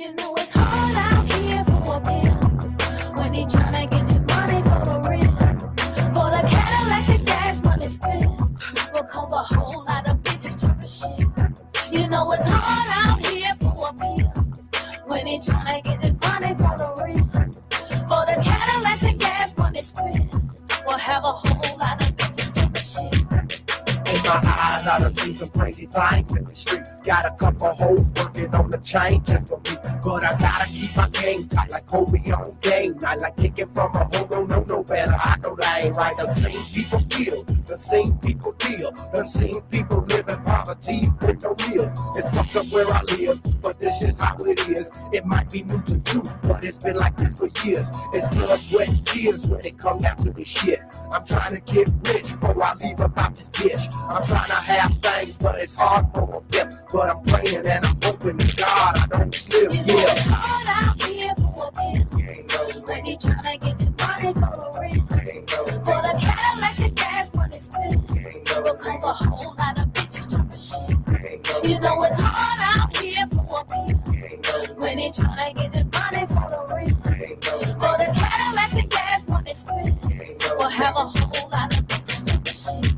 You know it's hard out here for a bill when he tryna get his money for the real. For the Cadillacs and gas money spill will cause a whole lot of bitches talking shit. You know it's hard out here for a bill when he tryna get his money for the real. For the Cadillacs and gas money spill will have a whole lot of bitches talking shit. In my eyes, I done seen some crazy things in the streets. Got a couple hoes working on the chain just for me. But I gotta keep my game tight like Kobe on game night. Like kicking from a hole, don't know no better. I know that ain't right. Done seen people kill, done seen people deal, done seen people live in poverty with no meals. It's fucked up where I live, but this is how it is. It might be new to you, but it's been like this for years. It's blood, sweat, and tears when it comes down to this shit. I'm trying to get rich before I leave about this bitch. I'm trying to have things, but it's hard for a pimp. But I'm praying and I'm hoping to God I don't slip. You know it's hard out here for a bill when he tryna get his money for the real. For the Cadillacs and gas money spill will cause a whole lot of bitches talking shit. You know it's hard out here for a bill when he tryna get his money for the real. For the Cadillacs and gas money spill will have a whole lot of bitches talking shit.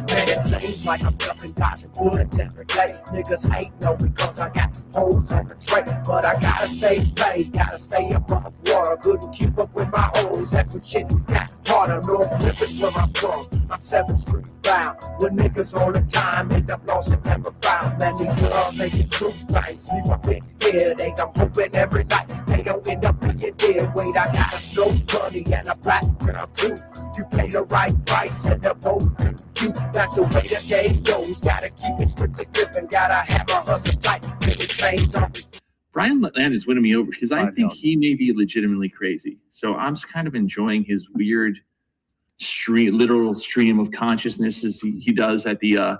Man, it seems like I'm ducking, dodging bullets every day. Niggas hate no because I got hoes on the tray. But I gotta stay paid, gotta stay above water. Couldn't keep up with my hoes, that's when shit got harder. North Memphis where I'm from, I'm 7th Street bound. With niggas all the time, end up lost and never found. Man, these girls making true things, leave a big headache. I'm hoping every night they don't end up being dead. Wait, I got a snow bunny and a black girl too. You pay the right price and they're both do you. That's the way the game goes. Gotta keep it strictly gripping. Gotta have a hustle tight. Make it change off his. Brian Landon is winning me over because I think he may be legitimately crazy. So I'm just kind of enjoying his weird literal stream of consciousness as he does at the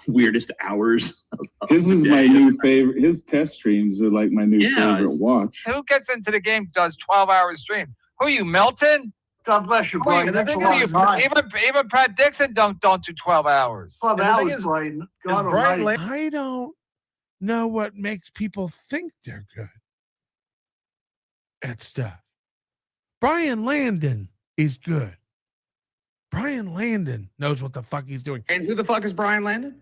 weirdest hours. His is my new favorite. His test streams are like my new favorite watch. Who gets into the game does 12-hour stream? Who are you, Melton? God bless you, Brian. Even Pat Dixon don't do 12 hours. 12 hours, Brian. God almighty. I don't know what makes people think they're good at stuff. Brian Landon is good. Brian Landon knows what the fuck he's doing. And who the fuck is Brian Landon?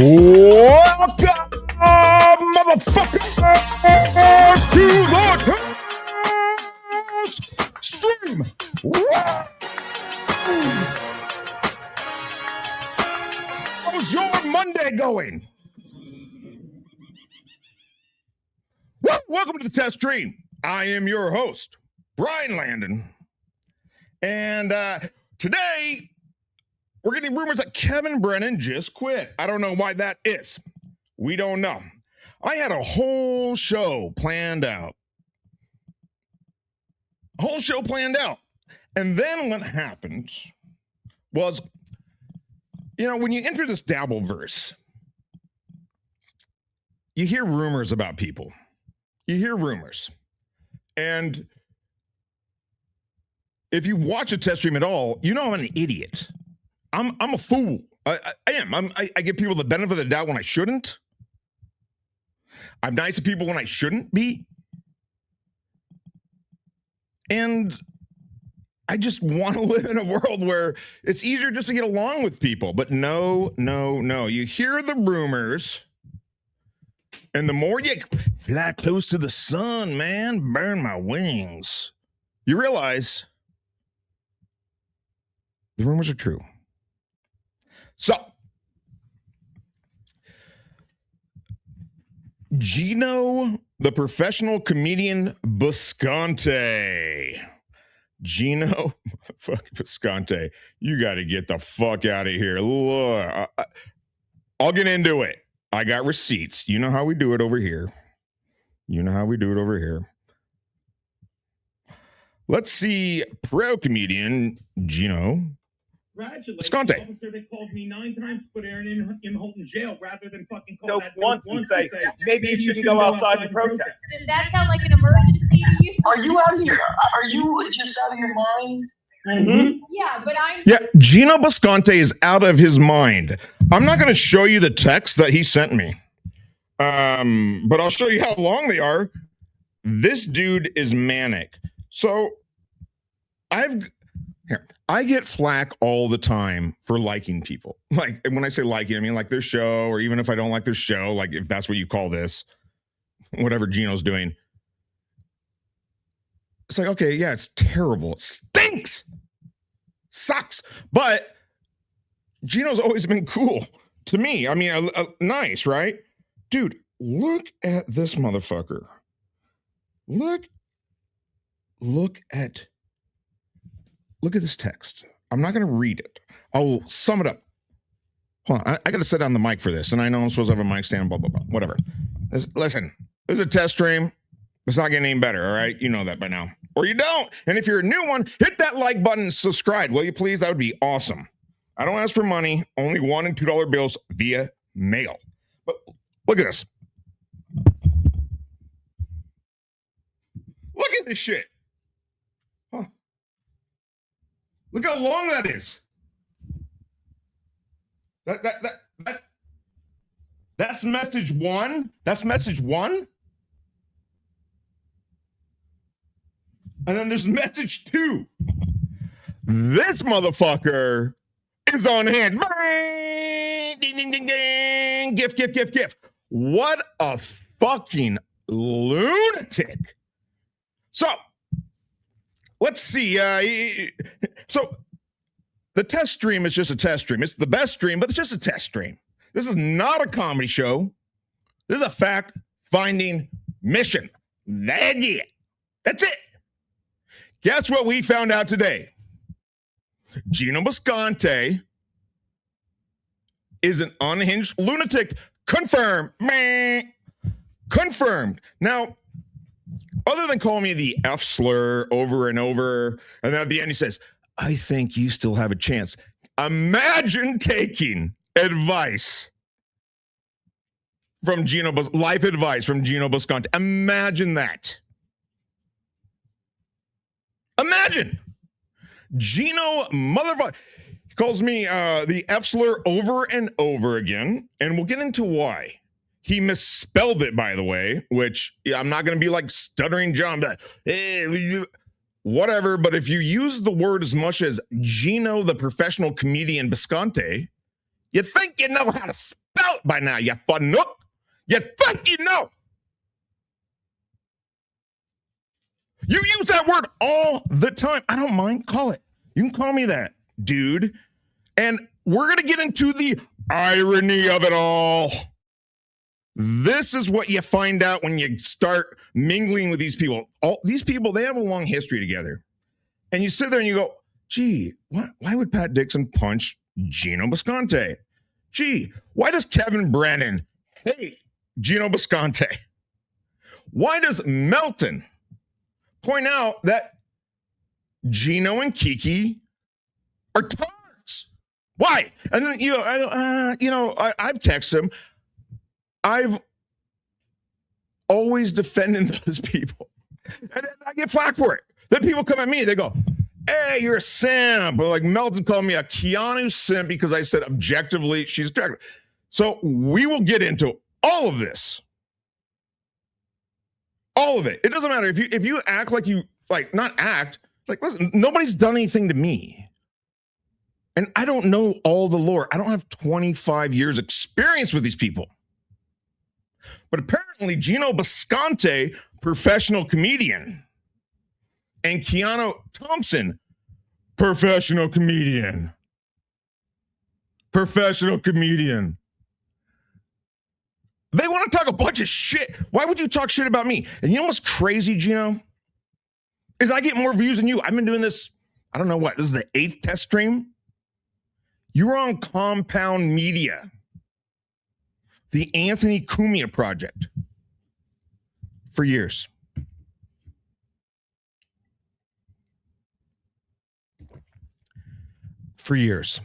Welcome, motherfuckers, to the stream. How's your Monday going? Well, welcome to the test stream. I am your host, Brian Landon. And today, we're getting rumors that Kevin Brennan just quit. I don't know why that is. We don't know. I had a whole show planned out. And then what happened was, when you enter this Dabbleverse, you hear rumors about people. You hear rumors. And if you watch a test stream at all, you know I'm an idiot. I'm a fool. I am. I give people the benefit of the doubt when I shouldn't. I'm nice to people when I shouldn't be. And I just want to live in a world where it's easier just to get along with people. But no. You hear the rumors, and the more you fly close to the sun, man, burn my wings, you realize the rumors are true. So, Geno, the professional comedian Biscontes. Geno, fuck Biscontes, you got to get the fuck out of here. Look, I'll get into it. I got receipts. You know how we do it over here. Let's see, pro comedian Geno. Biscontes. Officer, they called me 9 times to put Aaron in Holton jail rather than fucking call that once and say, maybe you shouldn't go outside and protest. Does that sound like an emergency to you? Are you out of here? Are you just out of your mind? Mm-hmm. Yeah, but Geno Biscontes is out of his mind. I'm not going to show you the text that he sent me. But I'll show you how long they are. This dude is manic. So I get flack all the time for liking people. Like, when I say liking, I mean like their show, or even if I don't like their show, like if that's what you call this, whatever Geno's doing. It's like, okay, yeah, it's terrible. It stinks. Sucks. But Geno's always been cool to me. I mean, nice, right? Dude, look at this motherfucker. Look at this text. I'm not going to read it. I'll sum it up. Hold on. I got to set down the mic for this. And I know I'm supposed to have a mic stand, blah, blah, blah. Whatever. Listen, this is a test stream. It's not getting any better, all right? You know that by now. Or you don't. And if you're a new one, hit that like button and subscribe. Will you please? That would be awesome. I don't ask for money. Only $1 and $2 bills via mail. But look at this. Look at this shit. Huh. Look how long that is. That's message 1. That's message 1. And then there's message 2. This motherfucker is on hand. Ding, ding, ding, ding. Gift. What a fucking lunatic. So, let's see. So, the test stream is just a test stream. It's the best stream, but it's just a test stream. This is not a comedy show. This is a fact-finding mission. That's it. That's it. Guess what we found out today? Geno Biscontes is an unhinged lunatic. Confirmed. Confirmed. Now, other than calling me the F slur over and over, and then at the end he says, I think you still have a chance. Imagine taking advice from life advice from Geno Biscontes. Imagine that. Imagine. Geno motherfucker calls me the F slur over and over again, and we'll get into why. He misspelled it, by the way, which I'm not going to be like stuttering John, but whatever. But if you use the word as much as Geno, the professional comedian Biscontes, you think you know how to belt by now, you fanook. You think you know. You use that word all the time. I don't mind. Call it. You can call me that, dude. And we're going to get into the irony of it all. This is what you find out when you start mingling with these people. All these people, they have a long history together. And you sit there and you go, gee, why would Pat Dixon punch Geno Biscontes? Gee, why does Kevin Brennan hate Geno Biscontes? Why does Melton point out that Geno and Kiki are tards? Why? And then, I've texted him. I've always defended those people. And I get flack for it. Then people come at me, they go, hey, you're a simp. But like Melton called me a Keanu simp because I said objectively she's attractive. So we will get into all of this. All of it. It doesn't matter if you act like you not act like, listen, nobody's done anything to me. And I don't know all the lore. I don't have 25 years experience with these people. But apparently Geno Biscontes, professional comedian, and Keanu Thompson, professional comedian. Professional comedian. They want to talk a bunch of shit. Why would you talk shit about me? And you know what's crazy, Geno? Is I get more views than you. I've been doing this, I don't know what, this is the 8th test stream. You were on Compound Media, the Anthony Cumia project, for years. For years.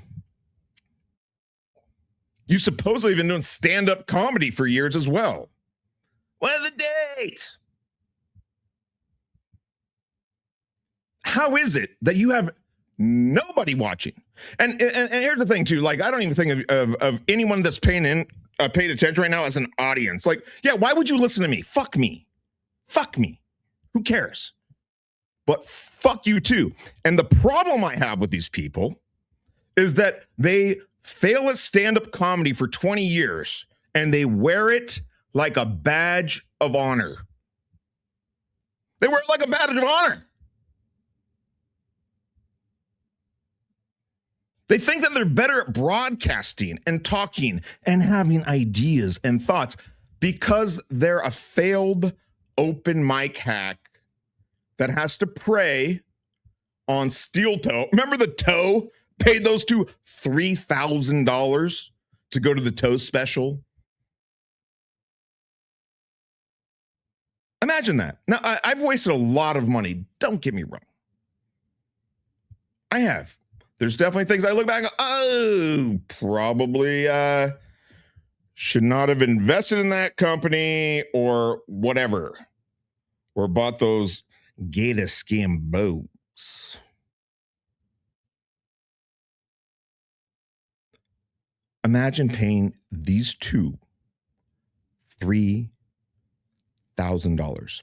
You supposedly have been doing stand-up comedy for years as well. What are the dates? How is it that you have nobody watching? And here's the thing too, like I don't even think of anyone that's paying attention right now as an audience. Like, yeah, why would you listen to me? Fuck me. Fuck me. Who cares? But fuck you too. And the problem I have with these people is that they fail at stand-up comedy for 20 years and they wear it like a badge of honor. They wear it like a badge of honor. They think that they're better at broadcasting and talking and having ideas and thoughts because they're a failed open mic hack that has to prey on steel toe. Remember the toe? Paid those two $3,000 to go to the toe special. Imagine that. Now, I've wasted a lot of money. Don't get me wrong. I have. There's definitely things I look back and go, oh, probably should not have invested in that company or whatever. Or bought those gator skin boats. Imagine paying these two $3,000.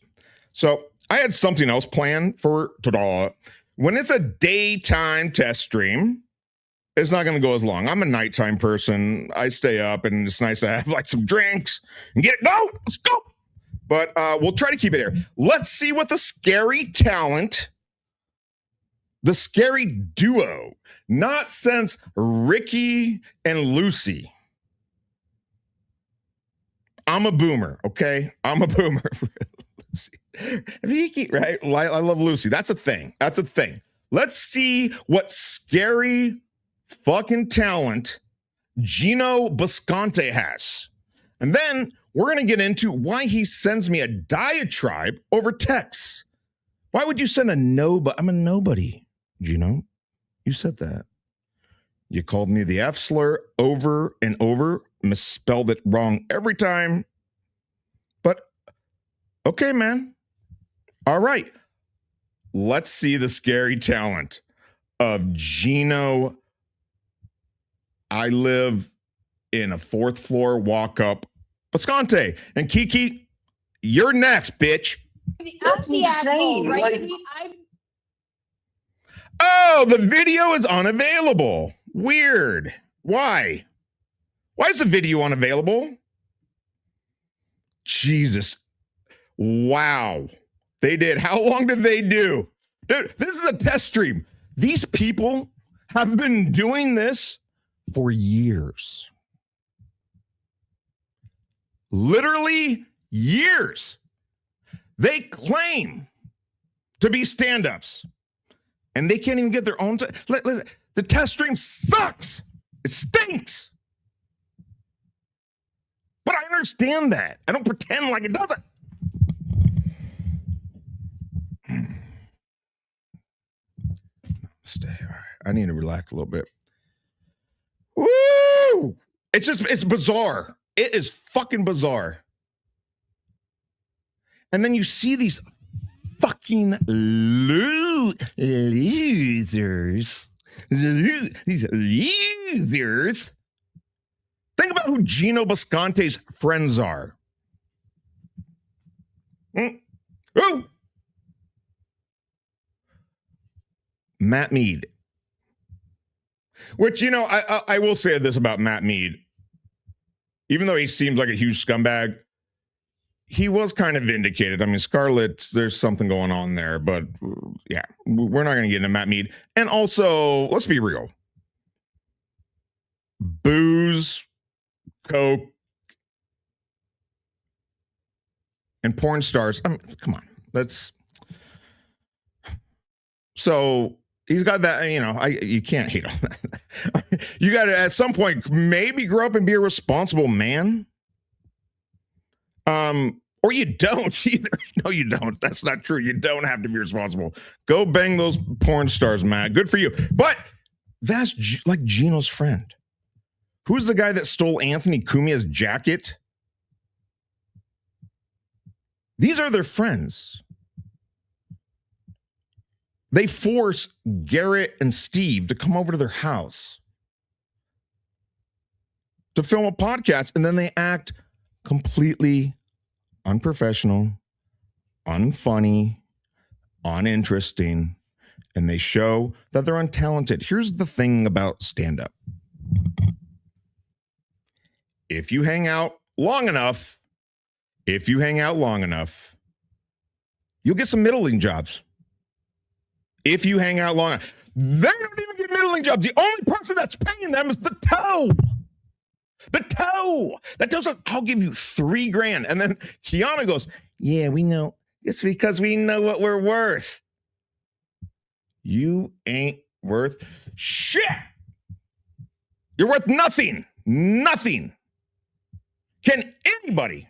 So I had something else planned for ta-da. When it's a daytime test stream, it's not going to go as long. I'm a nighttime person. I stay up, and it's nice to have like some drinks and get it go. Let's go. But we'll try to keep it here. Let's see what the scary talent, the scary duo, not since Ricky and Lucy. I'm a boomer, okay? I'm a boomer. Ricky, right? I love Lucy. That's a thing. That's a thing. Let's see what scary fucking talent Geno Biscontes has. And then we're going to get into why he sends me a diatribe over text. Why would you send a nobody? I'm a nobody, Geno. You said that. You called me the F slur over and over, misspelled it wrong every time. But okay, man. All right. Let's see the scary talent of Geno. I live in a 4th floor walk up Biscontes. And Kiki, you're next, bitch. That's insane. Right? Oh, the video is unavailable. Weird. Why? Why is the video unavailable? Jesus. Wow. They did. How long did they do? Dude, this is a test stream. These people have been doing this for years. Literally years. They claim to be stand-ups, and they can't even get their own. The test stream sucks. It stinks. But I understand that. I don't pretend like it doesn't. Stay. All right. I need to relax a little bit. Woo! It's bizarre. It is fucking bizarre. And then you see these fucking losers. These losers. Think about who Geno Biscontes' friends are. Who? Matt Mead. Which, you know, I will say this about Matt Mead. Even though he seems like a huge scumbag, he was kind of vindicated. I mean, Scarlett, there's something going on there, but yeah, we're not going to get into Matt Mead. And also, let's be real. Booze, coke, and porn stars. I mean, come on. So he's got that, you know, you can't hate on that. You got to, at some point, maybe grow up and be a responsible man. Or you don't either. No, you don't. That's not true. You don't have to be responsible. Go bang those porn stars, Matt. Good for you. But that's like Geno's friend. Who's the guy that stole Anthony Cumia's jacket? These are their friends. They force Garrett and Steve to come over to their house to film a podcast, and then they act completely unprofessional, unfunny, uninteresting, and they show that they're untalented. Here's the thing about stand-up. If you hang out long enough, you'll get some middling jobs. If you hang out long enough. They don't even get middling jobs. The only person that's paying them is the toe. The toe. That toe says, I'll give you $3,000. And then Kiana goes, yeah, we know. It's because we know what we're worth. You ain't worth shit. You're worth nothing. Nothing. Can anybody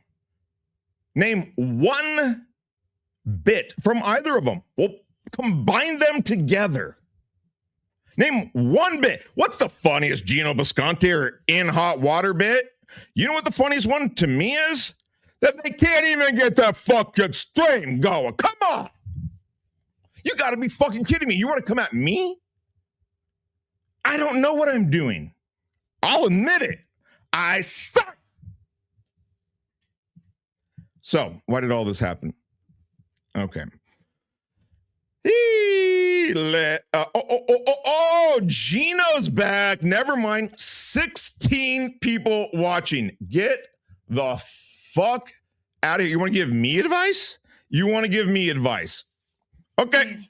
name one bit from either of them? Well, combine them together. Name one bit. What's the funniest Geno Bisconte or in hot water bit? You know what the funniest one to me is? That they can't even get that fucking stream going. Come on. You got to be fucking kidding me. You want to come at me? I don't know what I'm doing. I'll admit it. I suck. So, why did all this happen? Okay. Geno's back. Never mind. 16 people watching. Get the fuck out of here. You want to give me advice? Okay.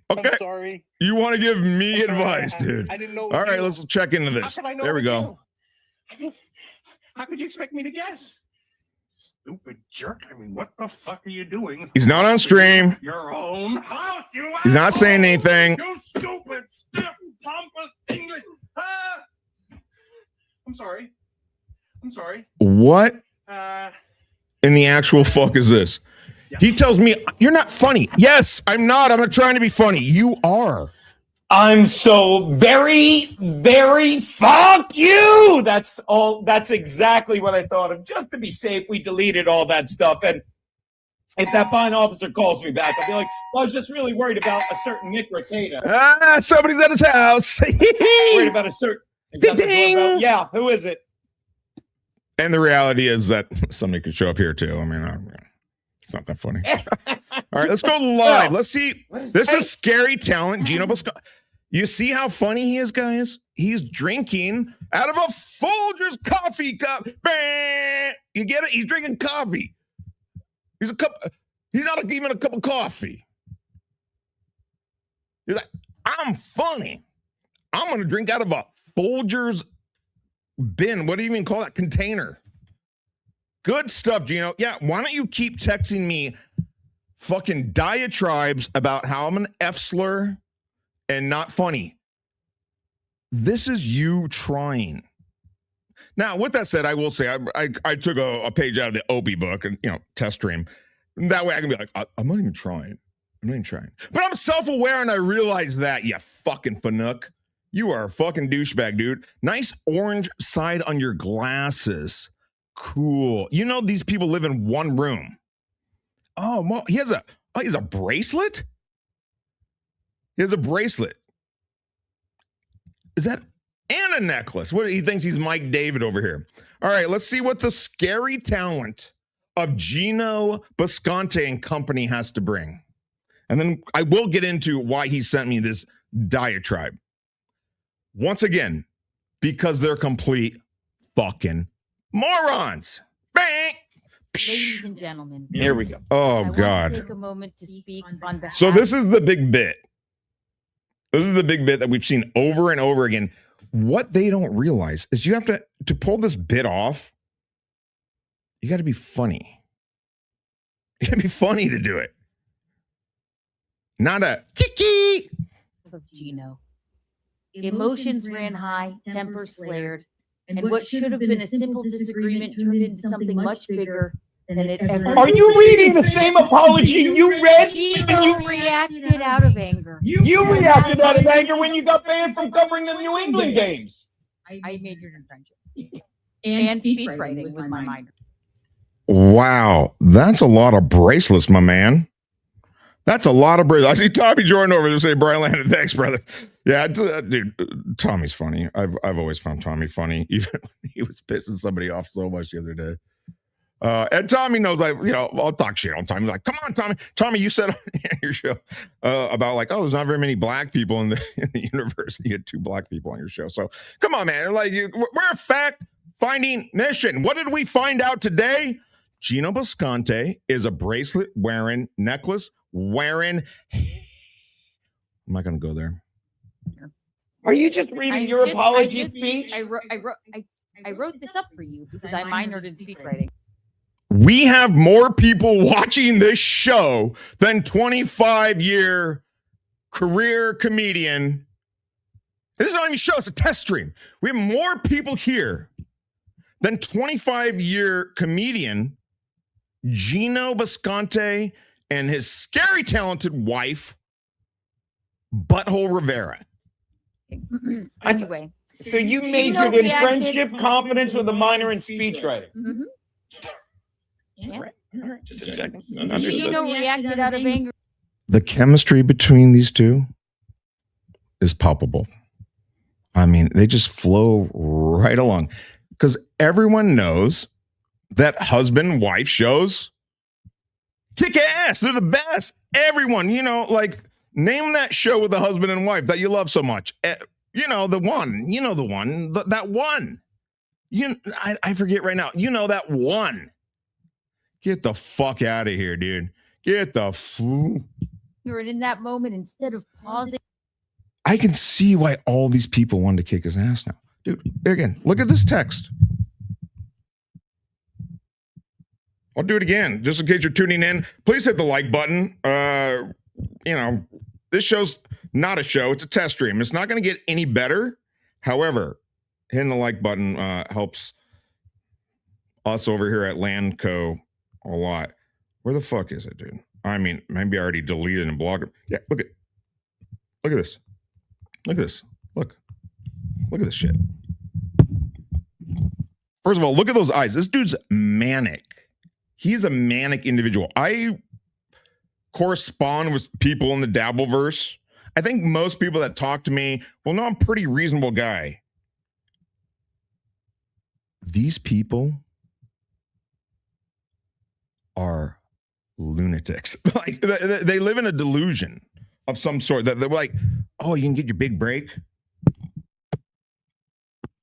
I'm sorry. You want to give me advice, dude? I didn't know. All right, let's check into this. How could I know There we go. How could you expect me to guess? Stupid jerk. I mean, what the fuck are you doing? He's not on stream. Your own house, you He's not saying anything. You stupid, stiff, pompous English. I'm sorry. What in the actual fuck is this? Yeah. He tells me, you're not funny. Yes, I'm not. I'm not trying to be funny. You are. I'm so very, very fuck you. That's all. That's exactly what I thought of. Just to be safe, we deleted all that stuff. And if that fine officer calls me back, I'll be like, well, I was just really worried about a certain Nick Ricada. Somebody's at his house. Worried about a certain. Ding. Yeah, who is it? And the reality is that somebody could show up here too. I mean, it's not that funny. All right, let's go live. Let's see. This is scary talent. Geno Bisconte. You see how funny he is, guys? He's drinking out of a Folgers coffee cup. Bang! You get it? He's drinking coffee. He's not even a cup of coffee. He's like, I'm funny. I'm going to drink out of a Folgers bin. What do you even call that? Container. Good stuff, Geno. Yeah, why don't you keep texting me fucking diatribes about how I'm an F slur and not funny? This is you trying. Now, with that said, I will say I took a page out of the Opie book and, test stream. That way I can be like, I'm not even trying. But I'm self-aware and I realize that, you fucking fanook. You are a fucking douchebag, dude. Nice orange side on your glasses. Cool. These people live in one room. Oh, well, he has a bracelet? He has a bracelet. Is that and a necklace? What he thinks he's Mike David over here. All right, let's see what the scary talent of Geno Biscontes and company has to bring. And then I will get into why he sent me this diatribe. Once again, because they're complete fucking morons. Bang! Ladies and gentlemen. Here we go. Oh, I want God. to take a moment to speak on behalf. So this is the big bit. This is the big bit that we've seen over and over again. What they don't realize is you have to pull this bit off, you got to be funny. You got to be funny to do it. Not a Kiki. Of Geno. Emotions ran high, tempers flared, and what should have been a simple disagreement turned into something much bigger than it ever. Are you reading the same apology you read? Geno reacted out of anger. You reacted out of anger when you got banned from covering the New England games. I majored in friendship. And speech writing was my minor. Wow, that's a lot of bracelets, my man. That's a lot of bracelets. I see Tommy Jordan over there say, Brian Landon, thanks, brother. Yeah, dude, Tommy's funny. I've always found Tommy funny, even when he was pissing somebody off so much the other day. And Tommy knows, I'll talk shit on Tommy. Like, come on, Tommy. Tommy, you said on your show about there's not very many black people in the universe. You had 2 black people on your show. So come on, man. We're a fact-finding mission. What did we find out today? Geno Biscontes is a bracelet-wearing, necklace-wearing. I'm not going to go there. Are you just reading your apology speech? I wrote this up for you because I minored in speech writing. We have more people watching this show than 25-year career comedian. This is not even a show, it's a test stream. We have more people here than 25-year comedian Geno Biscontes and his scary talented wife, Butthole Rivera. Anyway. So you majored in friendship, confidence with a minor in speech writing. Mm-hmm. Yeah. All right. Just a second. Geno reacted out of anger. The chemistry between these two is palpable. I mean, they just flow right along because everyone knows that husband and wife shows kick ass. They're the best. Everyone, name that show with the husband and wife that you love so much. The one, that one. I forget right now. That one. Get the fuck out of here, dude. Get the fool. You're in that moment instead of pausing. I can see why all these people wanted to kick his ass now. Dude, again, look at this text. I'll do it again, just in case you're tuning in. Please hit the like button. This show's not a show. It's a test stream. It's not going to get any better. However, hitting the like button helps us over here at Landco a lot. Where the fuck is it, dude? I mean, maybe I already deleted and blocked it. Yeah, look at this. Look at this. Look at this shit. First of all, look at those eyes. This dude's manic. He's a manic individual. I correspond with people in the Dabbleverse. I think most people that talk to me, well, no, I'm a pretty reasonable guy. These people are lunatics. Like they live in a delusion of some sort that they're like, Oh, you can get your big break?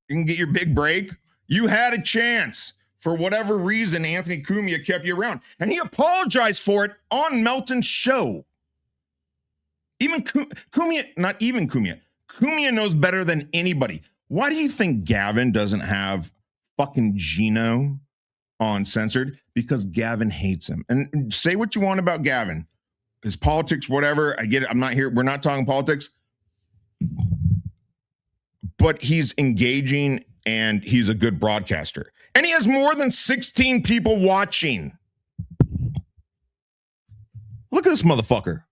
You can get your big break? You had a chance. For whatever reason, Anthony Cumia kept you around. And he apologized for it on Melton's show. Even Cumia, not even Cumia. Cumia knows better than anybody. Why do you think Gavin doesn't have fucking Geno on censored? Because Gavin hates him. And say what you want about Gavin. His politics, whatever. I get it. I'm not here. We're not talking politics. But he's engaging and he's a good broadcaster. And he has more than 16 people watching. Look at this motherfucker.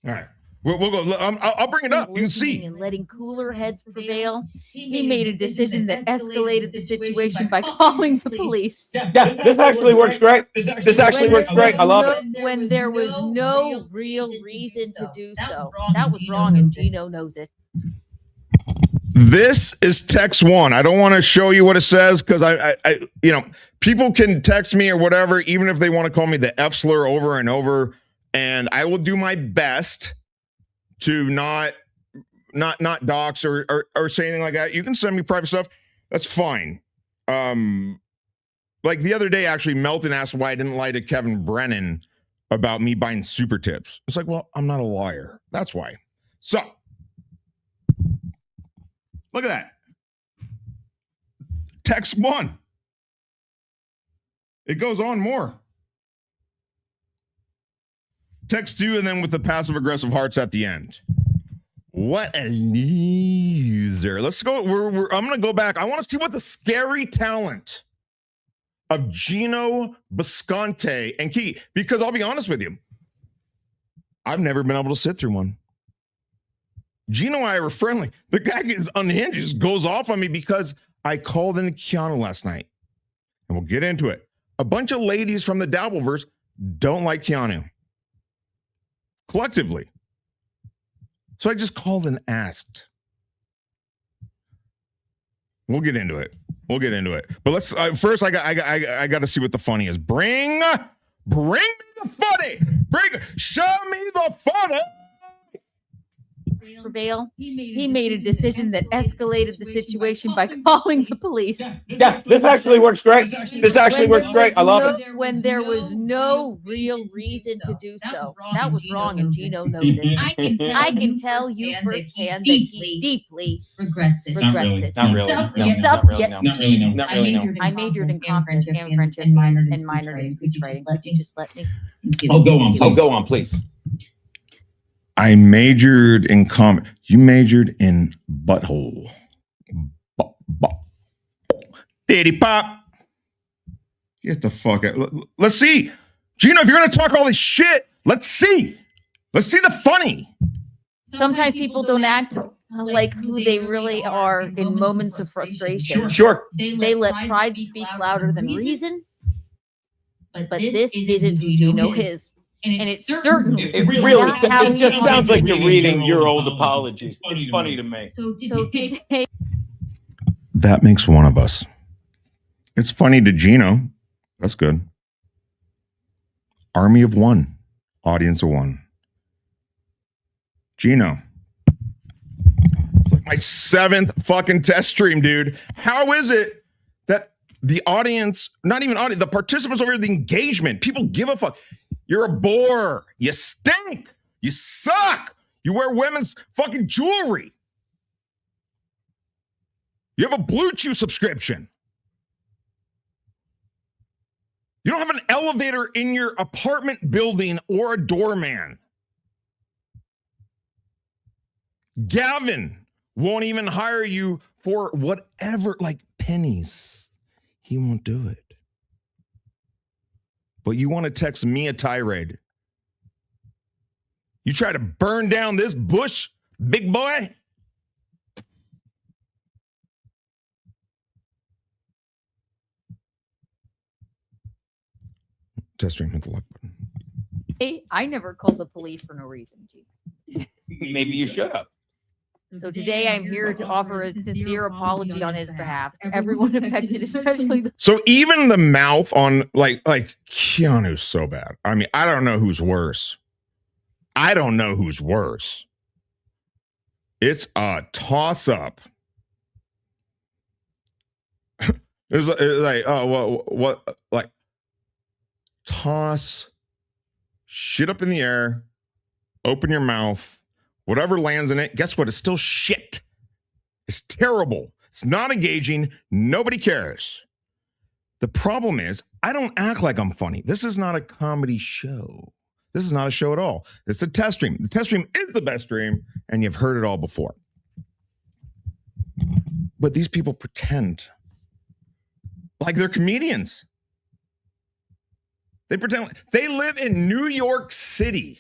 All right. We'll go. I'll bring it up. You can see. And letting cooler heads prevail, he made a decision that escalated the situation by calling the police. Yeah, this actually works great. This actually works great. I love it. When there was no real reason to do so. That was wrong, and Geno knows it. This is text one. I don't want to show you what it says because I, people can text me or whatever, even if they want to call me the F slur over and over, and I will do my best to not dox or say anything like that. You can send me private stuff. That's fine. Like the other day, actually, Melton asked why I didn't lie to Kevin Brennan about me buying super tips. It's like, well, I'm not a liar. That's why. So, look at that. Text one. It goes on more. Text two, and then with the passive aggressive hearts at the end. What a loser. Let's go. I'm going to go back. I want to see what the scary talent of Geno, Biscontes, and Kiki, because I'll be honest with you, I've never been able to sit through one. Geno and I were friendly. The guy gets unhinged, just goes off on me because I called in Keanu last night. And we'll get into it. A bunch of ladies from the Dabbleverse don't like Keanu. Collectively. So I just called and asked. We'll get into it. But let's first. I got to see what the funny is. Bring me the funny. Show me the funny. Prevail. He made a decision that escalated the situation by calling the police. Yeah, this actually works great. This actually works great. I love it. When there was no real reason to do so. That was wrong, and Geno knows it. I can tell you firsthand that he deeply regrets it. Not really. No. I majored in confidence and friendship and minored in speech writing. Would you just let me? Oh, go on, please. I majored in You majored in butthole. Diddy pop. Get the fuck out. Let's see. Geno, if you're going to talk all this shit, let's see. Let's see the funny. Sometimes people don't act like who they really are in moments of frustration. Sure. They let pride speak louder than reason. But this isn't who Geno is. And it certainly it just sounds like you're reading your old apology. It's funny to me. So today, that makes one of us. It's funny to Geno. That's good. Army of one, audience of one. Geno. It's like my 7th fucking test stream, dude. How is it that the audience, not even audience, the participants over here, the engagement, people give a fuck. You're a bore. You stink. You suck. You wear women's fucking jewelry. You have a Blue Chew subscription. You don't have an elevator in your apartment building or a doorman. Gavin won't even hire you for whatever, like pennies. He won't do it. But you want to text me a tirade. You try to burn down this bush, big boy? Test stream, hit the like button. hey, I never called the police for no reason, Geno. Maybe you should have. So today I'm here to offer a sincere apology on his behalf to everyone affected, especially the So even the mouth on like Keanu's so bad. I mean, I don't know who's worse. I don't know who's worse. It's a toss-up. It's like, oh, what, like, toss shit up in the air, open your mouth, whatever lands in it, guess what? It's still shit. It's terrible. It's not engaging. Nobody cares. The problem is, I don't act like I'm funny. This is not a comedy show. This is not a show at all. It's a test stream. The test stream is the best stream, and you've heard it all before. But these people pretend like they're comedians. They pretend like they live in New York City.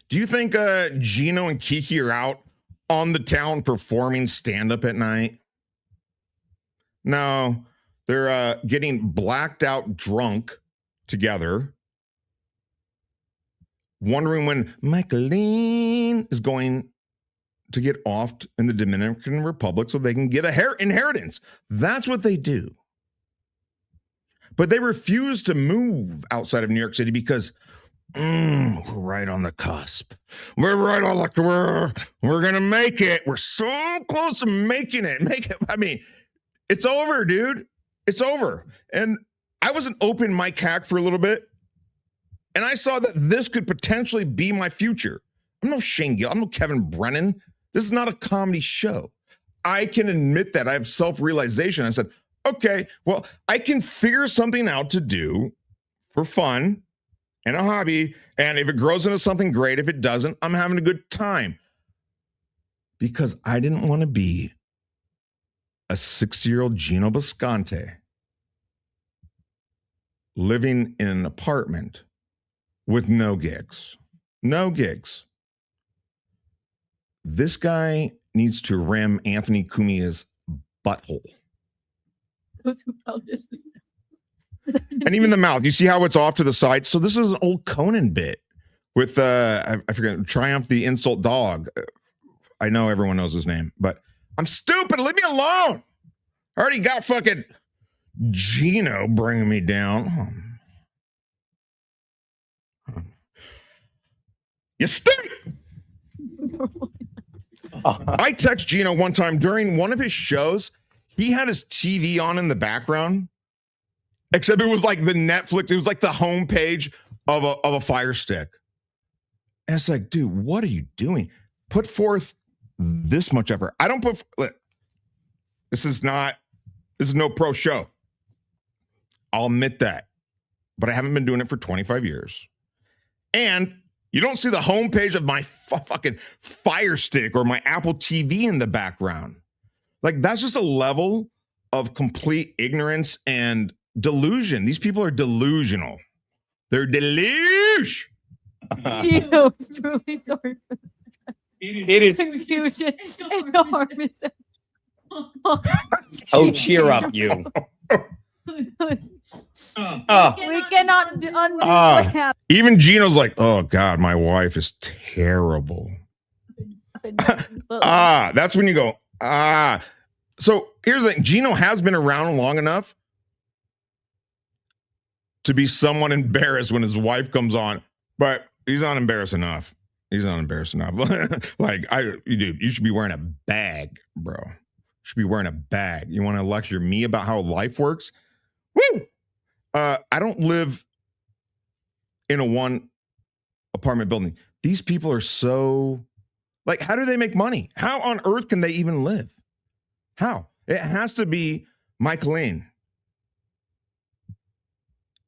Do you think Geno and Kiki are out on the town performing stand-up at night? No, they're getting blacked out drunk together, wondering when Michaeline is going to get offed in the Dominican Republic so they can get a inheritance. That's what they do. But they refuse to move outside of New York City because we're right on the cusp. We're right on the, we're going to make it. We're so close to making it. I mean, it's over, dude. It's over. And I was an open mic hack for a little bit, and I saw that this could potentially be my future. I'm no Shane Gill. I'm no Kevin Brennan. This is not a comedy show. I can admit that. I have self-realization. I said, okay, well, I can figure something out to do for fun and a hobby, and if it grows into something great, if it doesn't, I'm having a good time. Because I didn't want to be a 60-year-old Geno Biscontes living in an apartment with no gigs. No gigs. This guy needs to ram Anthony Cumia's butthole. Those who felt this. And even the mouth. You see how it's off to the side? So this is an old Conan bit with, I forget, Triumph the Insult Dog. I know everyone knows his name, but I'm stupid. Leave me alone. I already got fucking Geno bringing me down. You stink. I text Geno one time during one of his shows. He had his TV on in the background, except it was like the Netflix. It was like the homepage of a Fire Stick. And it's like, dude, what are you doing? Put forth this much effort. I don't put. This is no pro show. I'll admit that, but I haven't been doing it for 25 years. And you don't see the homepage of my fucking Fire Stick or my Apple TV in the background. Like, that's just a level of complete ignorance and delusion. These people are delusional. They're deluge. Geno is truly sorry for It is. confusion and harm. Oh, cheer up, you. We cannot undo what happened. Even Geno's like, oh God, my wife is terrible. That's when you go, So here's the thing. Geno has been around long enough to be somewhat embarrassed when his wife comes on, but he's not embarrassed enough. He's not embarrassed enough. Like, dude, you should be wearing a bag, bro. You should be wearing a bag. You want to lecture me about how life works? Woo! I don't live in a one apartment building. These people are so, like, how do they make money? How on earth can they even live? How? It has to be Michaeline.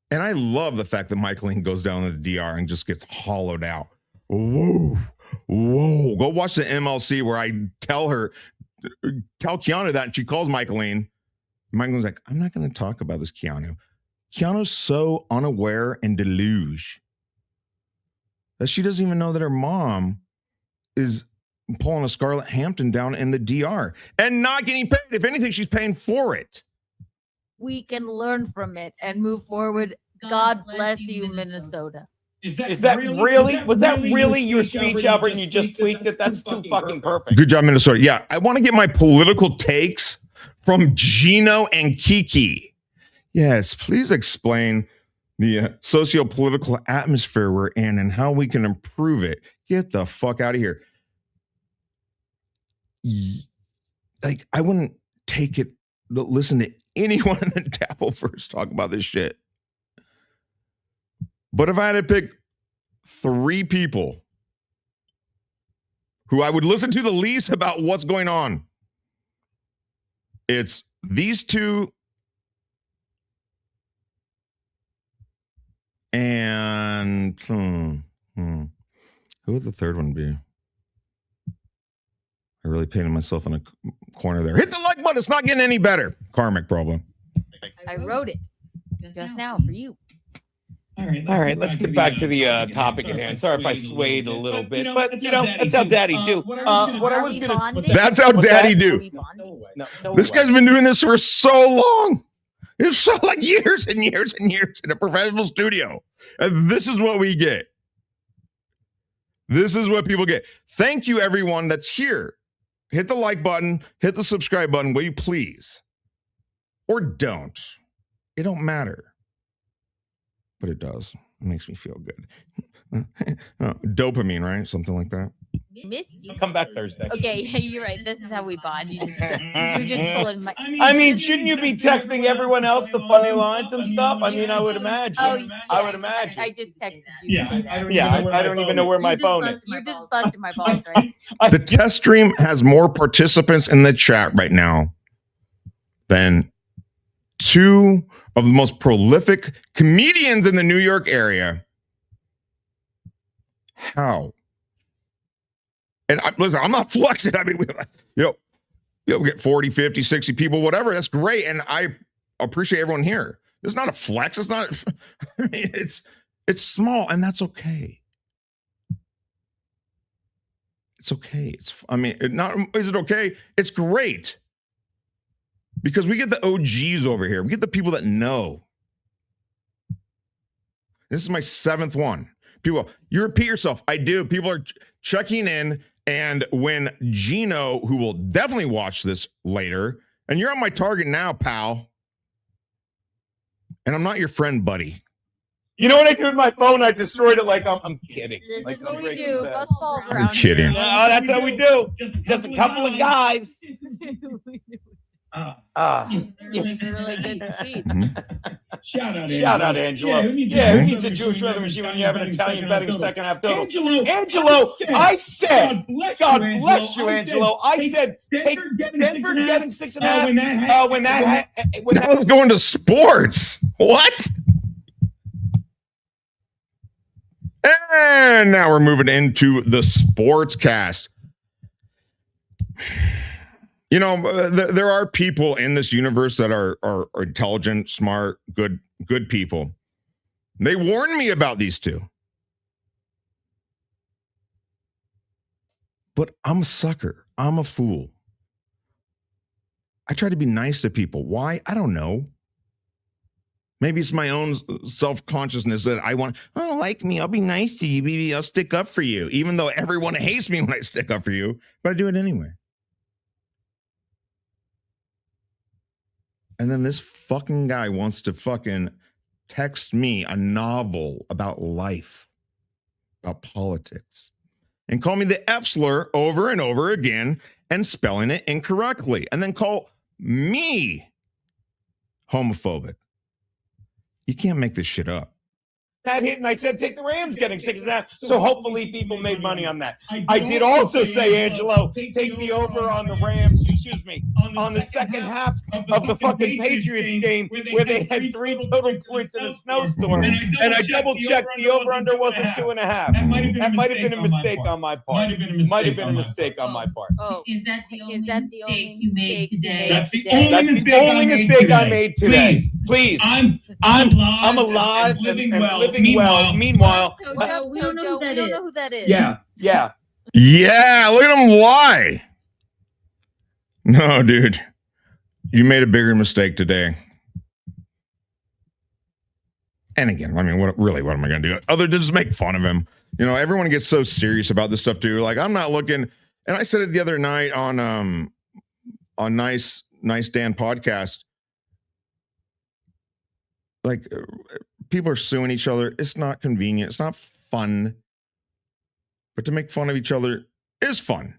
And I love the fact that Michaeline goes down to the DR and just gets hollowed out. Whoa. Go watch the MLC where I tell Keanu that, and she calls Michaeline. Michaeline's like, I'm not going to talk about this, Keanu. Keanu's so unaware and deluge that she doesn't even know that her mom is pulling a Scarlett Hampton down in the DR and not getting paid. If anything, she's paying for it. We can learn from it and move forward. God bless you, Minnesota. Is that really? Was that really your speech, Albert, and you just tweaked it? That's too fucking perfect. Good job, Minnesota. Yeah, I want to get my political takes from Geno and Kiki. Yes, please explain the socio-political atmosphere we're in and how we can improve it. Get the fuck out of here. Like, I wouldn't listen to anyone in the Dappleverse talk about this shit. But if I had to pick 3 people who I would listen to the least about what's going on, it's these 2 and who would the third one be? I really painted myself in a corner there. Hit the like button. It's not getting any better. Karmic problem. I wrote it just now for you. All right, let's get back to the topic at hand. Sorry if I swayed a little bit, but that's how Daddy do. What I was gonna. That's how Daddy do. No, this guy's been doing this for so long. It's so like years and years and years in a professional studio, and this is what we get. This is what people get. Thank you, everyone that's here. Hit the like button, hit the subscribe button, will you please? Or don't. It don't matter. But it does. It makes me feel good. Dopamine, right? Something like that. Missed you. Come back Thursday. Okay, you're right. This is how we bond. You're just pulling my. I mean, shouldn't you be texting everyone else the funny lines and stuff? I mean, I would imagine. Oh, yeah, I would imagine. I just texted you. I don't even know where my phone is. You just busted my balls, right? The test stream has more participants in the chat right now than 2 of the most prolific comedians in the New York area. How? And listen, I'm not flexing. I mean, we get 40, 50, 60 people, whatever. That's great. And I appreciate everyone here. It's not a flex. It's not, I mean, it's small, and that's okay. It's okay. Is it okay? It's great. Because we get the OGs over here. We get the people that know. This is my 7th one. People, you repeat yourself. I do. People are checking in. And when Geno, who will definitely watch this later, and you're on my target now, pal. And I'm not your friend, buddy. You know what I do with my phone? I destroyed it like I'm kidding. This like is what I'm we do. Bust balls I'm around kidding. here. No, that's how we do. Just a couple of guys. Really good speech. Shout out, Angelo. Who needs a Jewish weather machine when you have an Italian betting second half total? Angelo, I said, God bless you, Angelo. I said, take Denver getting 6.5. When that was going to sports. What? And now we're moving into the sports cast. You know, there are people in this universe that are intelligent, smart, good people. They warned me about these 2. But I'm a sucker. I'm a fool. I try to be nice to people. Why? I don't know. Maybe it's my own self-consciousness that I want, oh, like me, I'll be nice to you. Maybe I'll stick up for you, even though everyone hates me when I stick up for you. But I do it anyway. And then this fucking guy wants to fucking text me a novel about life, about politics, and call me the F slur over and over again and spelling it incorrectly, and then call me homophobic. You can't make this shit up. that hit, and I said, take the Rams getting 6.5. So hopefully people made money on that. I did also say, Angelo, take the over on the Rams, on the second half of the fucking Patriots game where they had 3 total points in a snowstorm. And I double-checked the over-under wasn't 2.5. That might have been a mistake on my part. Might have been a mistake on my part. Oh, is that the only mistake you made today? That's the only mistake I made today. Please. I'm alive and living well. Meanwhile, we don't know who that is. Yeah. Yeah, look at him lie. No, dude. You made a bigger mistake today. And again, I mean, what am I going to do? Other than just make fun of him. You know, everyone gets so serious about this stuff, too. Like, I'm not looking, and I said it the other night on Nice Dan podcast. Like, people are suing each other. It's not convenient. It's not fun. But to make fun of each other is fun.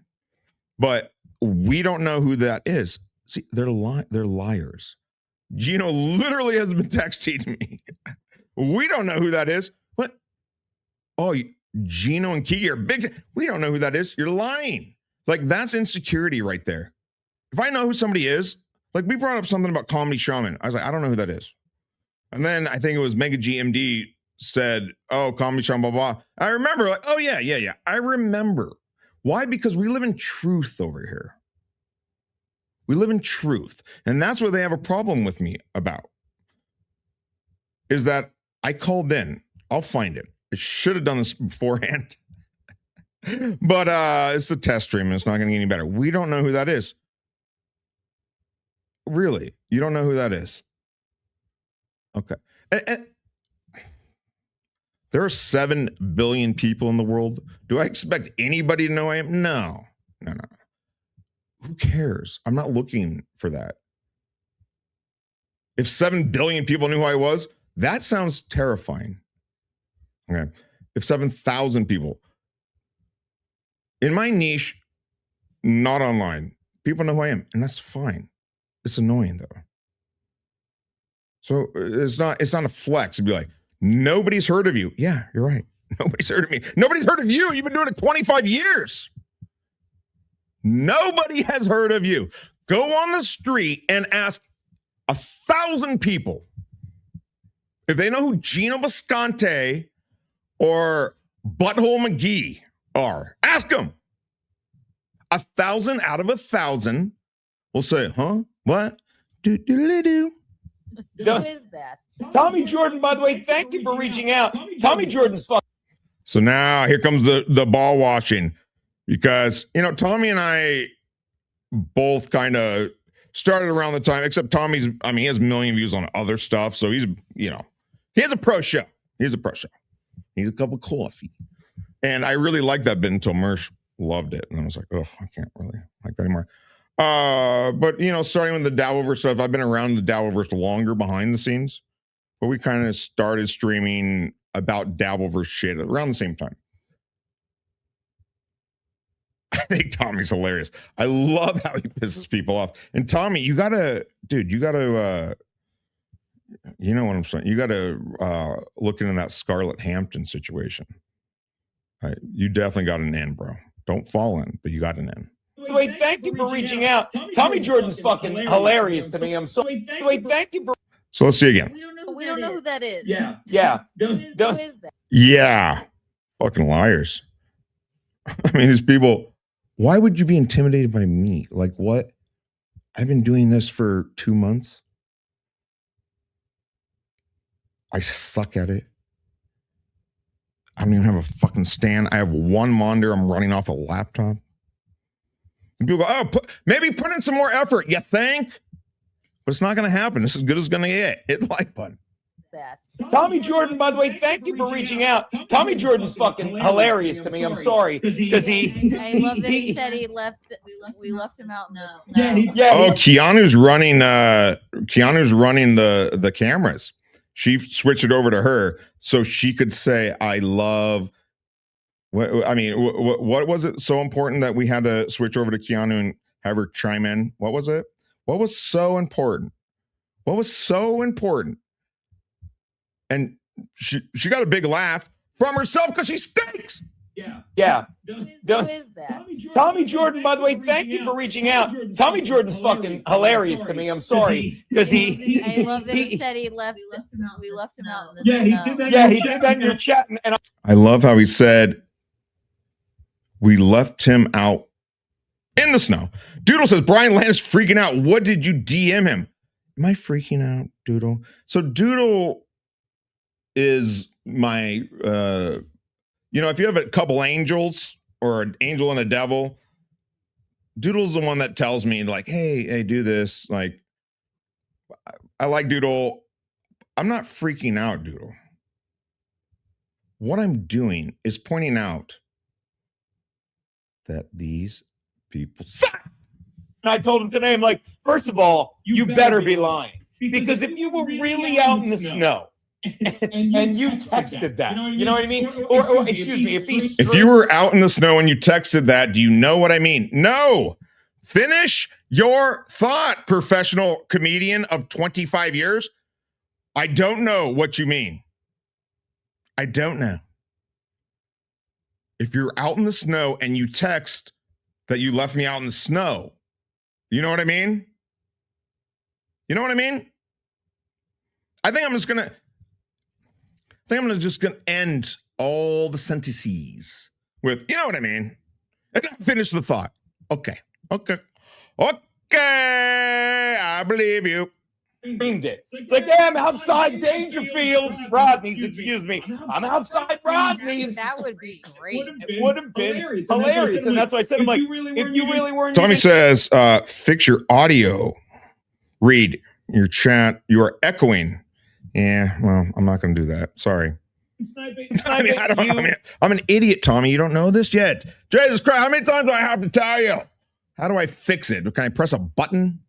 But we don't know who that is. See, they're liars. Geno literally has been texting me. We don't know who that is. What? Oh, Geno and Kiki are big. We don't know who that is. You're lying. Like, that's insecurity right there. If I know who somebody is, like, we brought up something about Comedy Shaman. I was like, I don't know who that is. And then I think it was Mega GMD said, oh, Comedy Shaman, blah, blah. I remember, like, oh, yeah. I remember. Why? Because we live in truth over here. We live in truth. And that's what they have a problem with me about. Is that I called in. I'll find it. I should have done this beforehand. But it's a test stream and it's not going to get any better. We don't know who that is. Really? You don't know who that is? Okay. And there are 7 billion people in the world. Do I expect anybody to know who I am? No. Who cares? I'm not looking for that. If 7 billion people knew who I was, that sounds terrifying. Okay. If 7,000 people in my niche, not online, people know who I am, and that's fine. It's annoying though. So it's not a flex to be like, nobody's heard of you. Yeah, you're right. Nobody's heard of me. Nobody's heard of you. You've been doing it 25 years. Nobody has heard of you. Go on the street and ask 1,000 people if they know who Geno Biscontes or Butthole McGee are. Ask them. 1,000 out of 1,000 will say, huh? What? Do. Who is that? Tommy Jordan, by the way, thank you for reaching out. Tommy Jordan's fucking. So now here comes the ball washing, because, Tommy and I both kind of started around the time, except Tommy's, he has 1 million views on other stuff. So he's, he has a pro show. He's a cup of coffee. And I really liked that bit until Mersh loved it. And I was like, oh, I can't really like that anymore. But, starting with the Dabbleverse stuff, I've been around the Dabbleverse longer behind the scenes. But we kind of started streaming about Dabbleverse shit around the same time. I think Tommy's hilarious. I love how he pisses people off. And Tommy, you know what I'm saying? You gotta look into that Scarlett Hampton situation. Right, you definitely got an in, bro. Don't fall in, but you got an in. Wait, thank you for reaching out. Tommy Jordan's fucking hilarious to me. I'm sorry. Wait, thank you for. So let's see again. We don't know who that is. Yeah. Who is that? Yeah. Fucking liars. These people, why would you be intimidated by me? Like, what? I've been doing this for 2 months. I suck at it. I don't even have a fucking stand. I have one monitor. I'm running off a laptop. And people go, oh, maybe put in some more effort. You think? But it's not going to happen. This is as good as going to get. Hit the like button. Tommy Jordan, by the way, thank you for reaching out. Tommy Jordan's fucking hilarious to me. I'm sorry. Because he. I love that he said he left. We left him out in the snow. Yeah. Keanu's running the cameras. She switched it over to her so she could say, I love. What was it so important that we had to switch over to Keanu and have her chime in? What was it? What was so important? What was so important? And she got a big laugh from herself because she stinks. Yeah. Who is that? Tommy Jordan, by the way, thank you for reaching out. Tommy Jordan's fucking hilarious to me. I'm sorry. Because he. I love that he said he left. We left him out in the snow. He did that in your chat. And I love how he said, we left him out in the snow. Doodle says, Brian Landis freaking out. What did you DM him? Am I freaking out, Doodle? So Doodle is my, if you have a couple angels or an angel and a devil, Doodle's the one that tells me, like, hey, do this. Like, I like Doodle. I'm not freaking out, Doodle. What I'm doing is pointing out that these people suck. I told him today, I'm like, first of all, you better be lying. Because if you were really out in the snow and you texted that. You know what I mean? Or excuse me, if you were out in the snow and you texted that, do you know what I mean? No. Finish your thought, professional comedian of 25 years. I don't know what you mean. I don't know. If you're out in the snow and you text that you left me out in the snow, you know what I mean? You know what I mean? I think I'm just gonna end all the sentences with, you know what I mean? And then finish the thought. Okay. I believe you. Dreamed it. It's like, yeah, I'm outside Dangerfield's, Rodney's, excuse me. I'm outside Rodney's. That would be great. It would have been hilarious. And that's why I said, I'm like, if you really weren't. Tommy says, fix your audio. Read your chat. You are echoing. Yeah, well, I'm not going to do that. Sorry. I'm an idiot, Tommy. You don't know this yet. Jesus Christ, how many times do I have to tell you? How do I fix it? Can I press a button?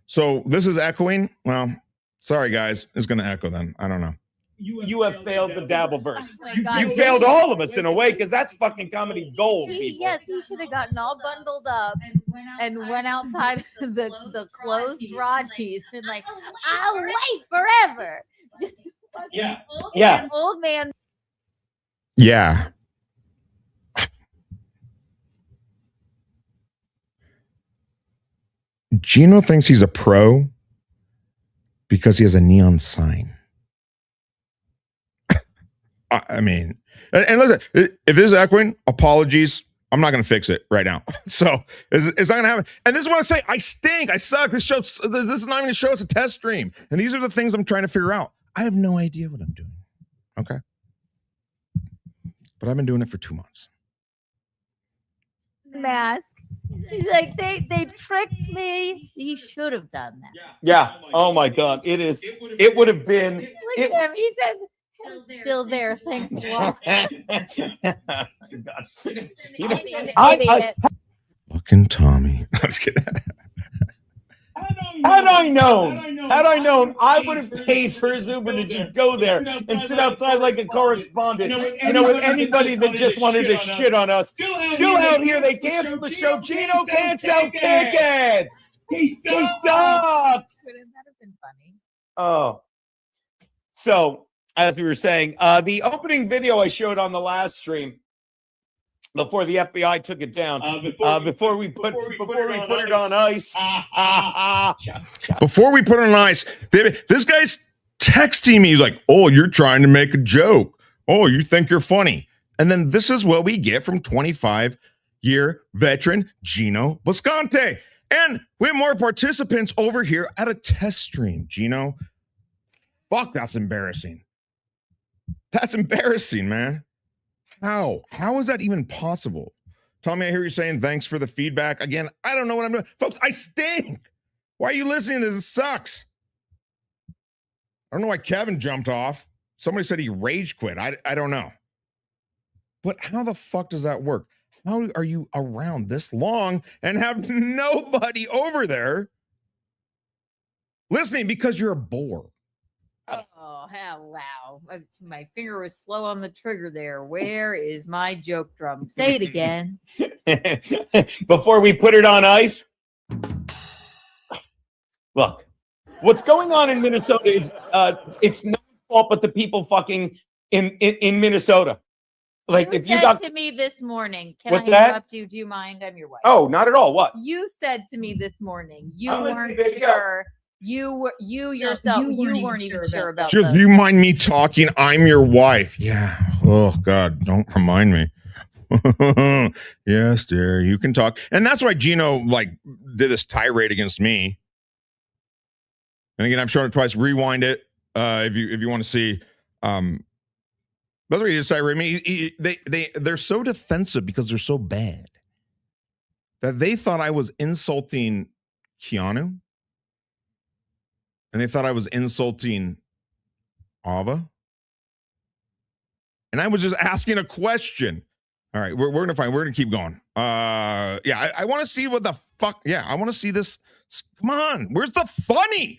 So this is echoing? Well, sorry, guys. It's going to echo then. I don't know. You have failed the Dabbleverse. Oh you failed all of us in a way, because that's fucking comedy gold, people. Yes, he should have gotten all bundled up and went outside the closed Rodney's and like, I'll wait forever. Just old man. Yeah. Geno thinks he's a pro because he has a neon sign. I mean, and listen, if this is echoing, apologies. I'm not going to fix it right now. So it's not going to happen. And this is what I say. I stink. I suck. This is not even a show. It's a test stream. And these are the things I'm trying to figure out. I have no idea what I'm doing. Okay. But I've been doing it for 2 months. Mask. He's like, they tricked me. He should have done that. Yeah. Oh my God. It would have been. Look at him. He says, still there. Thanks, Lord. Fucking Tommy. I'm just kidding. Had I known, I would have paid for his Uber to just go there and sit outside like a correspondent. You know, with anybody that just wanted to shit on us. Still out here, they canceled the show. Geno can't sell tickets. He sucks. That have been funny. Oh. So, as we were saying, the opening video I showed on the last stream, before the FBI took it down, before we put it on ice. Before we put it on ice, this guy's texting me like, oh, you're trying to make a joke. Oh, you think you're funny. And then this is what we get from 25-year veteran Geno Biscontes. And we have more participants over here at a test stream, Geno. Fuck, that's embarrassing. That's embarrassing, man. How is that even possible? Tommy, I hear you saying thanks for the feedback. Again, I don't know what I'm doing. Folks, I stink. Why are you listening to this? It sucks. I don't know why Kevin jumped off. Somebody said he rage quit. I don't know. But how the fuck does that work? How are you around this long and have nobody over there listening because you're a bore? Oh, wow. My finger was slow on the trigger there. Where is my joke drum? Say it again. Before we put it on ice. Look, what's going on in Minnesota is it's no fault but the people fucking in Minnesota. Like, you if you said to me this morning, can What's I that? interrupt you? Do you mind? I'm your wife. Oh, not at all. What? You said to me this morning, you I'm weren't listening, sure. You yourself, you weren't even sure about Do you mind me talking? I'm your wife. Yeah. Oh, God, don't remind me. Yes, dear, you can talk. And that's why Geno, did this tirade against me. And again, I've shown it twice. Rewind it if you want to see. That's why he just tirade me. They're so defensive because they're so bad that they thought I was insulting Keanu. And they thought I was insulting Ava. And I was just asking a question. All right, we're going to keep going. I want to see what the fuck. Yeah, I want to see this. Come on. Where's the funny?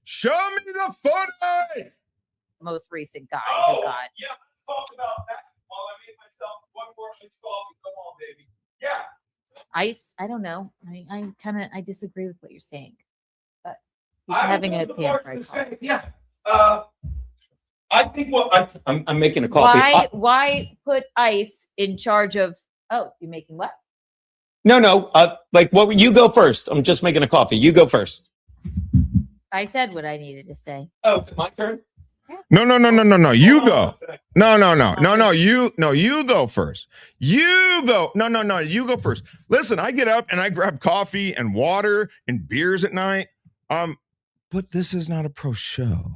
Show me the funny. most recent guy Oh, who got. yeah, let's talk about that while I make myself one more iced coffee. Come on, baby. Yeah. Ice, I don't know. I disagree with what you're saying. But he's I having a will go pan to fried say, coffee. yeah. I think I'm making a coffee. Why put ice in charge of? Oh, you're making what? No. Like what? You go first. I'm just making a coffee. You go first. I said what I needed to say. Oh, is it my turn? No. You go. No. You go first. You go. No. You go first. Listen, I get up and I grab coffee and water and beers at night. But this is not a pro show.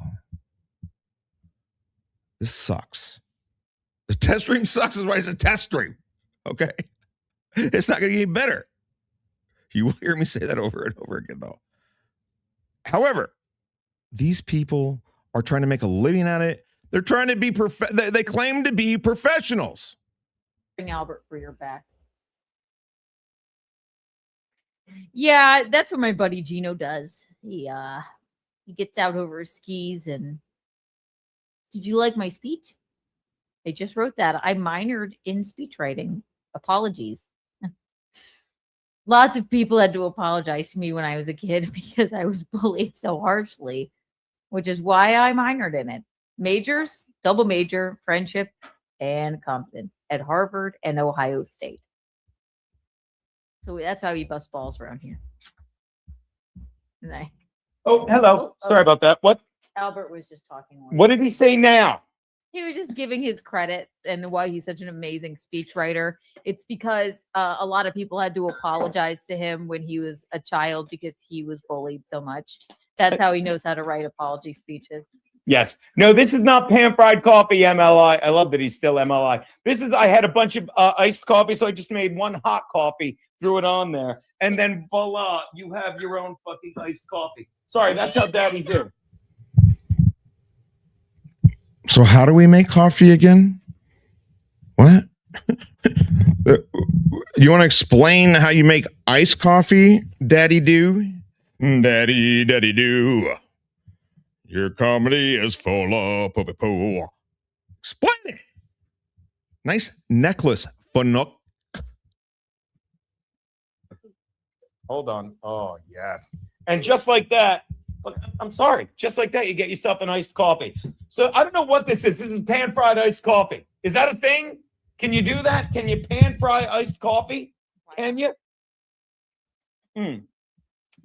This sucks. The test stream sucks is why it's a test stream. Okay. It's not going to get any better. You will hear me say that over and over again, though. However, these people are trying to make a living at it. They're trying to be they claim to be professionals. Bring Albert Breer back. Yeah, that's what my buddy Geno does. He gets out over his skis and did you like my speech? I just wrote that. I minored in speech writing. Apologies. Lots of people had to apologize to me when I was a kid because I was bullied so harshly, which is why I minored in it. Majors, double major, friendship, and confidence at Harvard and Ohio State. So that's how you bust balls around here. Oh, hello. Sorry about that. What? Albert was just talking. What did he say now? He was just giving his credit and why he's such an amazing speechwriter. It's because a lot of people had to apologize to him when he was a child because he was bullied so much. That's how he knows how to write apology speeches. Yes. No, this is not pan-fried coffee, MLI. I love that he's still MLI. I had a bunch of iced coffee, so I just made one hot coffee, threw it on there, and then voila, you have your own fucking iced coffee. Sorry, that's how Daddy did. So how do we make coffee again? What? You want to explain how you make iced coffee, Daddy Do? Daddy Do. Your comedy is full of poo. Explain it. Nice necklace, Fanuc. Hold on. Oh, yes. And just like that, I'm sorry, just like that, you get yourself an iced coffee. So I don't know what this is. This is pan-fried iced coffee. Is that a thing? Can you do that? Can you pan-fry iced coffee? Can you?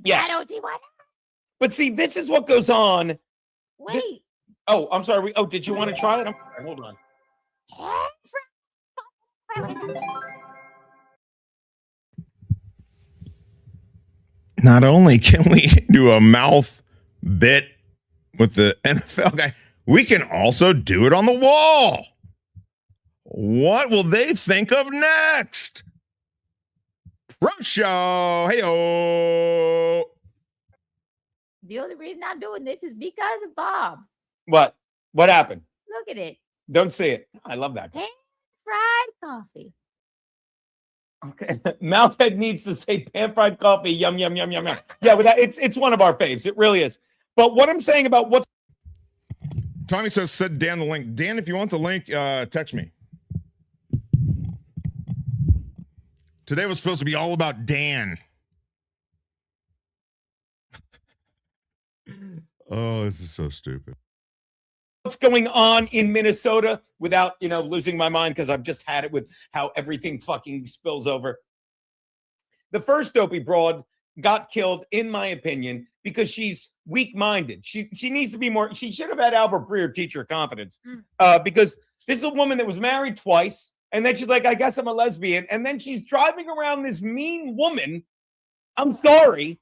Yeah. I don't see why not. But see, this is what goes on. Wait. Oh, I'm sorry. Oh, did you want to try it? Hold on. Not only can we do a mouth bit with the NFL guy, we can also do it on the wall. What will they think of next? Pro show. Hey-o. The only reason I'm doing this is because of Bob. What? What happened? Look at it. Don't see it. I love that. Pan-fried coffee. Okay. Mouthhead needs to say pan-fried coffee. Yum, yum, yum, yum, yum. Yeah, but it's one of our faves. It really is. But what I'm saying about what's... Tommy says, send Dan the link. Dan, if you want the link, text me. Today was supposed to be all about Dan. Oh, this is so stupid. What's going on in Minnesota without, losing my mind because I've just had it with how everything fucking spills over. The first dopey broad got killed, in my opinion, because she's weak-minded. She needs to be more. She should have had Albert Breer teach her confidence because this is a woman that was married twice. And then she's like, I guess I'm a lesbian. And then she's driving around this mean woman. I'm sorry.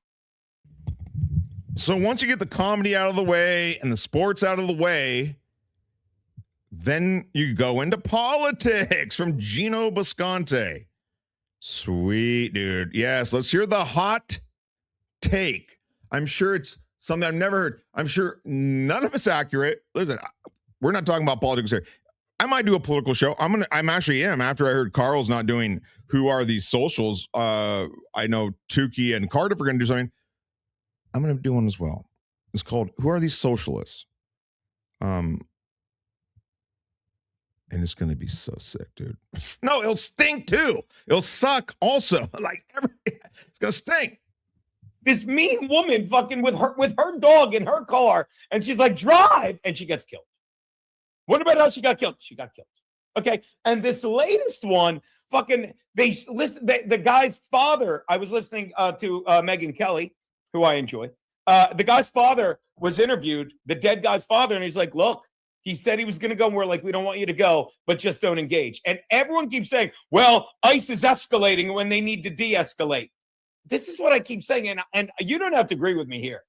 So once you get the comedy out of the way and the sports out of the way, then you go into politics from Geno Biscontes. Sweet, dude. Yes, let's hear the hot take. I'm sure it's something I've never heard. I'm sure none of it's accurate. Listen, we're not talking about politics here. I might do a political show. I'm actually after I heard Carl's not doing Who Are These Socials. I know Tukey and Cardiff are going to do something. I'm going to do one as well. It's called Who Are These Socialists? And it's going to be so sick, dude. No, it'll stink too. It'll suck also. Like, it's going to stink. This mean woman fucking with her dog in her car, and she's like, drive, and she gets killed. What about how she got killed? She got killed. Okay. And this latest one, fucking, they listen, the guy's father, I was listening to Megyn Kelly, who I enjoy. The guy's father was interviewed, the dead guy's father, and he's like, look, he said he was going to go, and we're like, we don't want you to go, but just don't engage. And everyone keeps saying, well, ICE is escalating when they need to de-escalate. This is what I keep saying, and you don't have to agree with me here.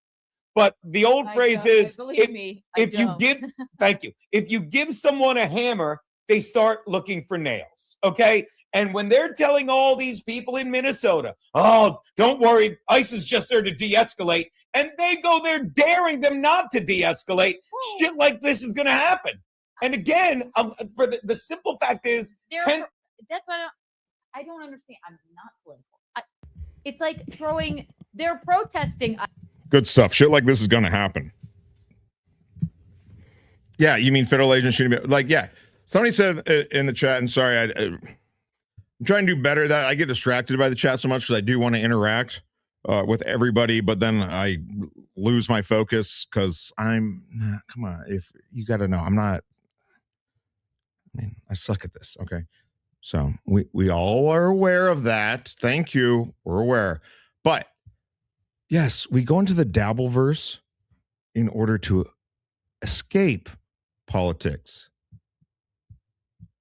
But the old phrase is, if you give, thank you, if you give someone a hammer, they start looking for nails, okay? And when they're telling all these people in Minnesota, oh, don't worry, ICE is just there to de-escalate, and they go there daring them not to de-escalate, shit like this is going to happen. And again, for the simple fact is, that's why I don't understand. I'm not political. It's like they're protesting. Good stuff. Shit like this is going to happen. Yeah, you mean federal agents shouldn't be like, yeah. Somebody said in the chat, and sorry, I'm trying to do better. That I get distracted by the chat so much because I do want to interact with everybody, but then I lose my focus because come on, if you got to know, I suck at this. Okay. So we all are aware of that. Thank you. We're aware. But yes, we go into the Dabbleverse in order to escape politics.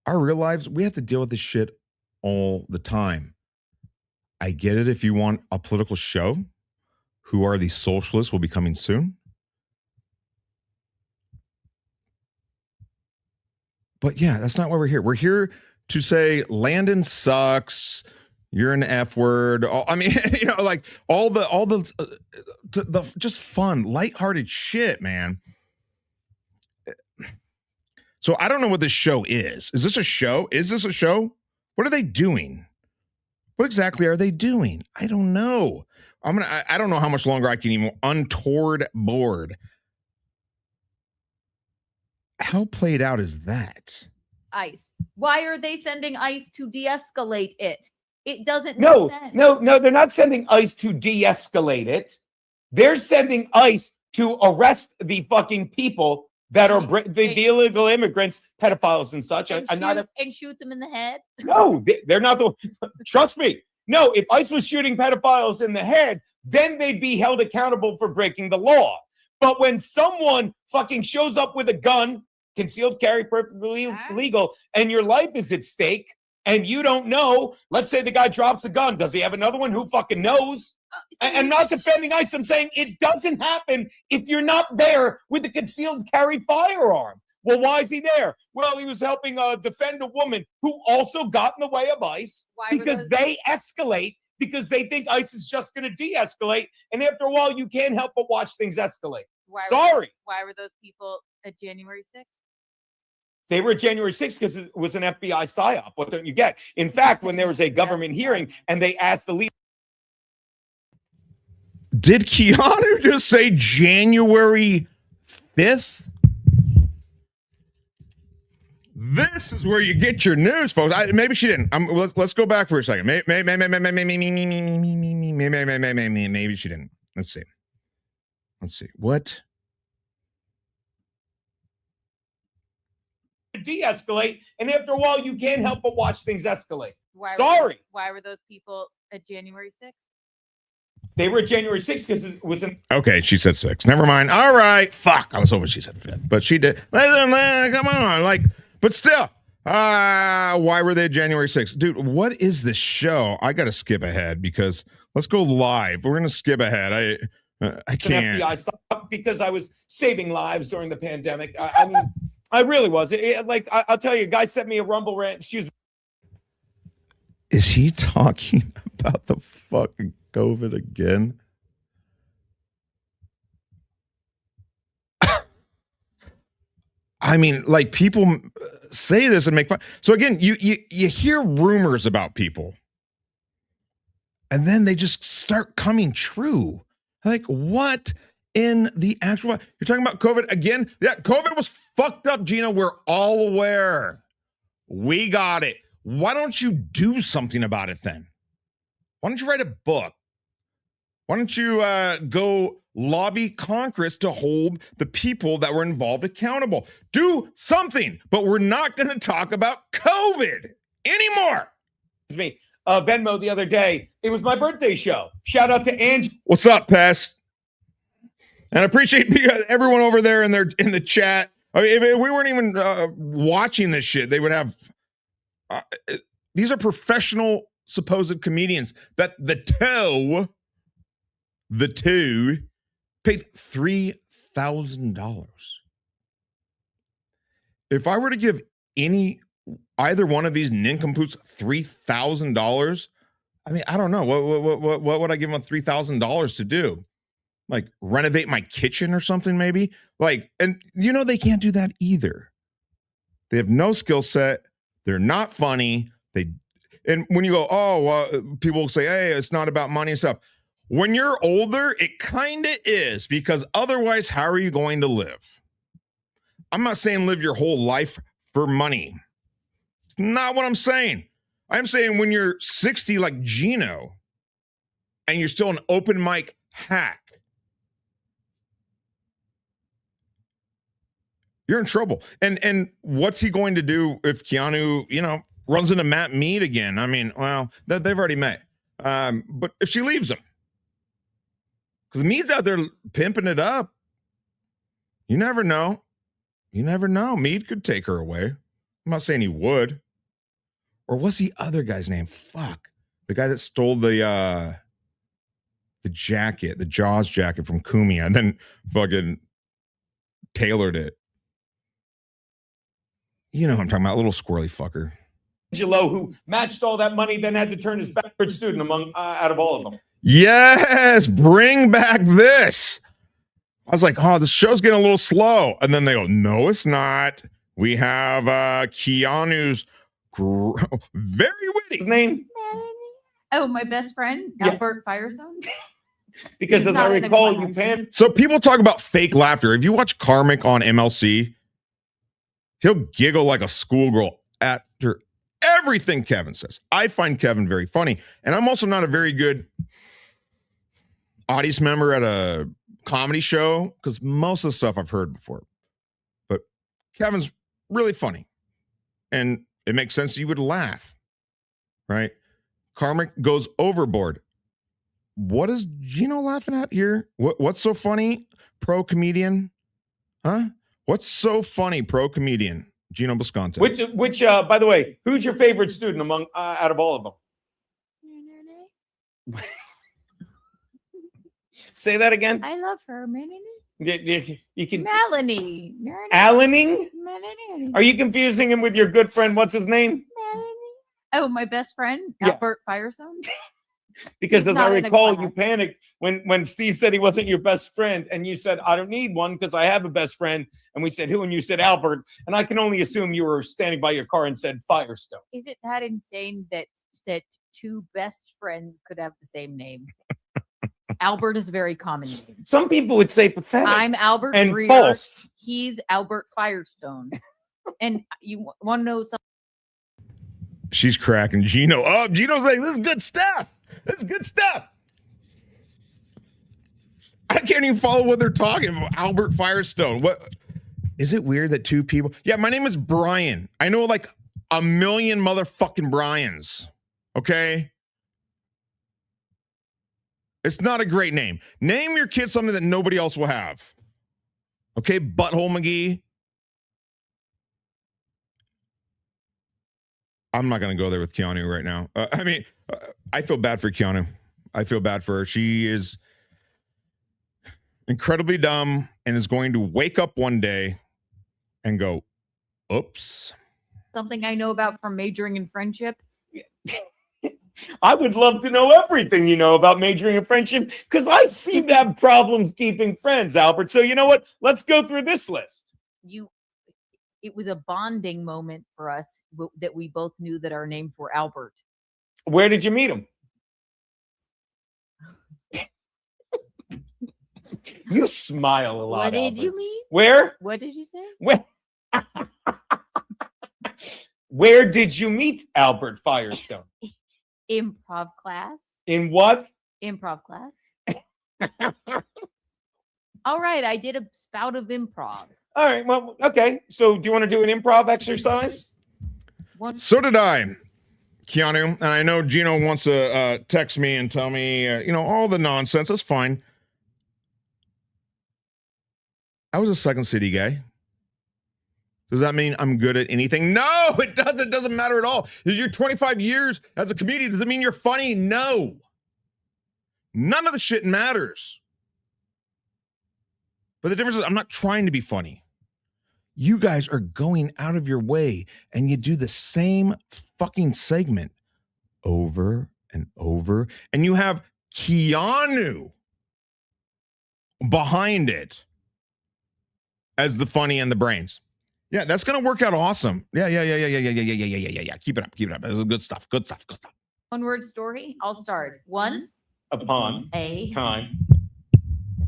Our real lives, we have to deal with this shit all the time. I get it if you want a political show. Who Are These Socialists will be coming soon. But yeah, that's not why we're here. We're here to say Landon sucks. You're an F word. I mean, you know, like all the just fun, lighthearted shit, man. So I don't know what this show is. Is this a show? Is this a show? What are they doing? What exactly are they doing? I don't know. I don't know how much longer I can even untoward board. How played out is that? ICE. Why are they sending ICE to de-escalate it? It doesn't make sense. No, they're not sending ICE to de-escalate it. They're sending ICE to arrest the fucking people that are the illegal immigrants, pedophiles and such. And shoot them in the head? No, they're not trust me. No, if ICE was shooting pedophiles in the head, then they'd be held accountable for breaking the law. But when someone fucking shows up with a gun, concealed carry, perfectly legal, and your life is at stake, and you don't know, let's say the guy drops a gun. Does he have another one? Who fucking knows? I'm not defending ICE. I'm saying it doesn't happen if you're not there with a concealed carry firearm. Well, why is he there? Well, he was helping defend a woman who also got in the way of ICE because they escalate, because they think ICE is just going to de-escalate. And after a while, you can't help but watch things escalate. Sorry. Why were those people at January 6th? They were at January 6th because it was an FBI psyop. What don't you get? In fact, when there was a government hearing and they asked the leader. Did Keanu just say January 5th? This is where you get your news, folks. Maybe she didn't. Let's go back for a second. Maybe she didn't. Let's see. What? De-escalate, and after a while, you can't help but watch things escalate. Why were those people at January 6th? They were at January 6th because it was an. Okay, she said 6. Never mind. All right. Fuck. I was hoping she said 5th, but she did. Come on. But still. Why were they at January 6th? Dude, what is this show? I got to skip ahead because let's go live. We're going to skip ahead. I can't. FBI because I was saving lives during the pandemic. I mean, I really was. I'll tell you, a guy sent me a Rumble rant. Is he talking about the fucking COVID again? I mean, like, people say this and make fun. So again, you hear rumors about people, and then they just start coming true. Like, what in the actual? You're talking about COVID again? Yeah, COVID was fucked up, Geno. We're all aware. We got it. Why don't you do something about it then? Why don't you write a book? Why don't you go lobby Congress to hold the people that were involved accountable? Do something, but we're not going to talk about COVID anymore. Me, Venmo the other day. It was my birthday show. Shout out to Angie. What's up, Pest? And I appreciate everyone over there in the chat. I mean, if we weren't even watching this shit, they would have. These are professional supposed comedians that the two paid $3,000. If I were to give either one of these nincompoops $3,000, I mean, I don't know. What would I give them $3,000 to do? Like renovate my kitchen or something, maybe? Like, and they can't do that either. They have no skill set. They're not funny. And when you go, people will say, hey, it's not about money and stuff. When you're older, it kind of is, because otherwise, how are you going to live? I'm not saying live your whole life for money. It's not what I'm saying. I'm saying when you're 60 like Geno and you're still an open mic hack, you're in trouble. And what's he going to do if Keanu, runs into Matt Mead again? I mean, well, they've already met. But if she leaves him, because Mead's out there pimping it up, you never know. You never know. Mead could take her away. I'm not saying he would. Or what's the other guy's name? Fuck. The guy that stole the jacket, the Jaws jacket from Kumia, and then fucking tailored it. You know who I'm talking about, little squirrely fucker. Angelo, who matched all that money, then had to turn his backward student out of all of them. Yes, bring back this. I was like, this show's getting a little slow. And then they go, no, it's not. We have Keanu's very witty. His name? Oh, my best friend, Albert Firestone. Because as I recall, you pan. So people talk about fake laughter. If you watch Karmic on MLC, he'll giggle like a schoolgirl after everything Kevin says. I find Kevin very funny. And I'm also not a very good audience member at a comedy show, because most of the stuff I've heard before. But Kevin's really funny. And it makes sense you would laugh, right? Karmic goes overboard. What is Geno laughing at here? What's so funny, pro comedian? Huh? What's so funny, pro comedian? Geno Biscontes. Which by the way, who's your favorite student out of all of them? Say that again. I love her. You can Melanie. Alaning? Melanie. Are you confusing him with your good friend? What's his name? Melanie. Oh, my best friend, Albert Firestone. Because as I recall, you panicked when Steve said he wasn't your best friend, and you said, I don't need one because I have a best friend. And we said, who? And you said Albert. And I can only assume you were standing by your car and said Firestone. Is it that insane that two best friends could have the same name? Albert is a very common name. Some people would say pathetic. I'm Albert and Breer. False. He's Albert Firestone. And you want to know something? She's cracking Geno up. Geno's like, this is good stuff. This is good stuff. I can't even follow what they're talking about. Albert Firestone. What? Is it weird that two people? Yeah, my name is Brian. I know like a million motherfucking Brians. Okay? It's not a great name. Name your kid something that nobody else will have. Okay, Butthole McGee. I'm not going to go there with Keanu right now. I feel bad for Keanu. I feel bad for her. She is incredibly dumb and is going to wake up one day and go, oops. Something I know about from majoring in friendship. I would love to know everything you know about majoring in friendship, because I seem to have problems keeping friends, Albert. So you know what? Let's go through this list. It was a bonding moment for us that we both knew that our names were Albert. Where did you meet him? You smile a lot. What did Albert. you mean? Where? What did you say? Where? Where did you meet Albert Firestone? Improv class. In what? Improv class. All right, I did a spout of improv. All right, well, okay. So do you want to do an improv exercise? So did I, Keanu. And I know Geno wants to text me and tell me, all the nonsense. That's fine. I was a Second City guy. Does that mean I'm good at anything? No, it doesn't. It doesn't matter at all. You're 25 years as a comedian. Does it mean you're funny? No. None of the shit matters. But the difference is I'm not trying to be funny. You guys are going out of your way and you do the same fucking segment over and over. And you have Keanu behind it as the funny and the brains. Yeah, that's going to work out awesome. Yeah. Keep it up. This is good stuff. Good stuff. One word story. I'll start. Once upon a time.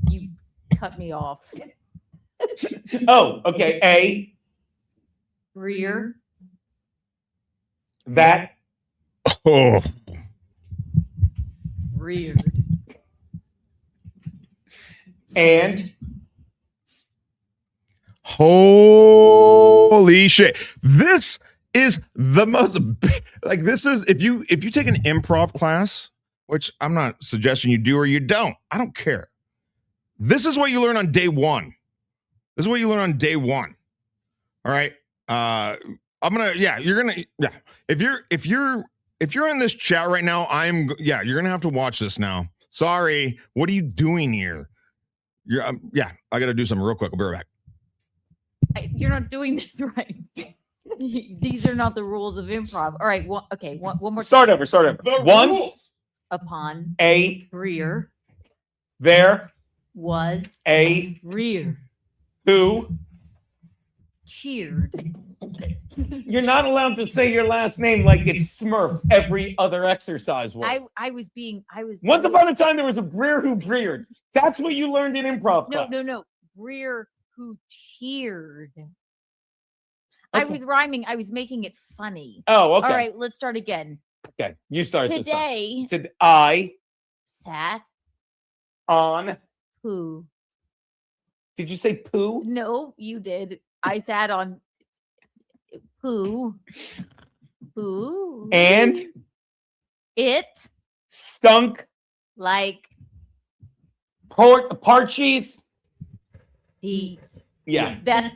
You cut me off. Oh, okay. A rear that reared and holy shit. This is the most this is if you take an improv class, which I'm not suggesting you do or you don't. I don't care. This is what you learn on day one. This is what you learn on day one. All right. You're gonna if you're in this chat right now, you're gonna have to watch this now. Sorry, what are you doing here? I gotta do something real quick. I'll be right back. You're not doing this right. These are not the rules of improv. All right. One more. Start over. Once upon a rear there was a rear who cheered. You're not allowed to say your last name like it's Smurf every other exercise word. I was Once upon a time there was a Breer who breered. That's what you learned in improv class. No. Breer who cheered. Okay. I was rhyming. I was making it funny. Oh, okay. All right, let's start again. Okay, you start Today, this time. I sat on poo. Did you say poo? No, you did. I sat on poo. Poo. And it stunk like part cheese. Peas. Yeah. That.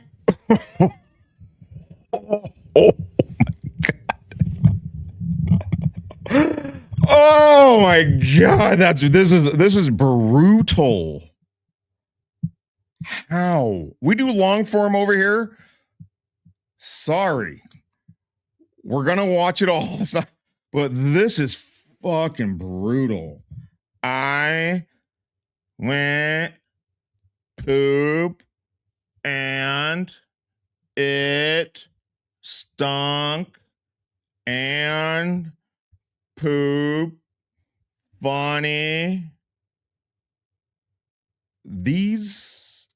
Oh my god, this is brutal. How? We do long form over here? Sorry. We're gonna watch it all. But this is fucking brutal. I went poop and it stunk and poop funny. These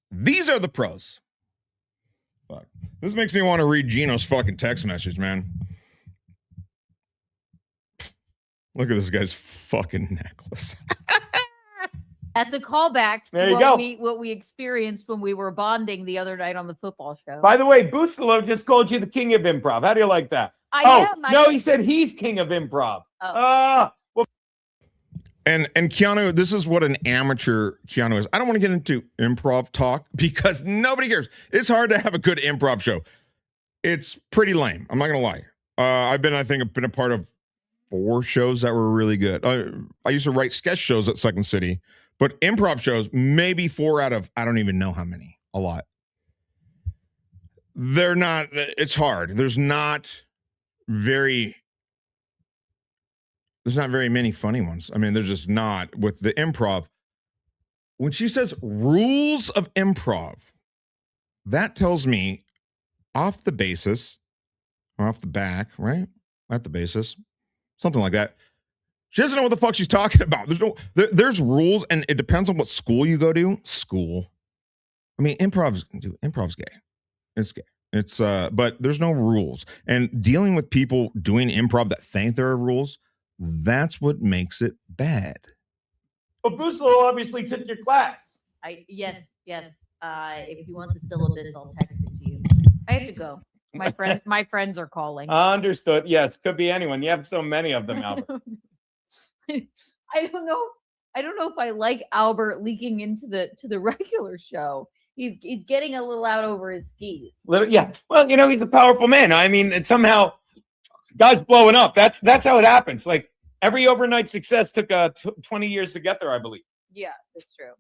are the pros. Fuck. This makes me want to read Geno's fucking text message, man. Look at this guy's fucking necklace. That's a callback to There you go. what we experienced when we were bonding the other night on the football show. By the way, Bustelo just called you the king of improv. How do you like that? I am. He said he's king of improv. Oh. And Keanu, this is what an amateur Keanu is. I don't want to get into improv talk because nobody cares. It's hard to have a good improv show. It's pretty lame. I'm not gonna lie. I've been a part of 4 shows that were really good. I used to write sketch shows at Second City, but improv shows, maybe 4 out of I don't even know how many. A lot. They're not. It's hard. There's not very many funny ones. I mean, there's just not with the improv. When she says rules of improv, that tells me off the basis or off the back, right? At the basis, something like that. She doesn't know what the fuck she's talking about. There's rules, and it depends on what school you go to. School. I mean, improv's gay. It's gay. It's but there's no rules. And dealing with people doing improv that think there are rules, that's what makes it bad. But Busolo obviously took your class. Yes. If you want the syllabus, I'll text it to you. I have to go. My friends are calling. Understood. Yes, could be anyone. You have so many of them, Albert. I don't know if I like Albert leaking into the regular show. He's getting a little out over his skis. Yeah. Well, he's a powerful man. I mean, it's somehow guys blowing up. That's how it happens. Like every overnight success took 20 years to get there, I believe. Yeah, that's true.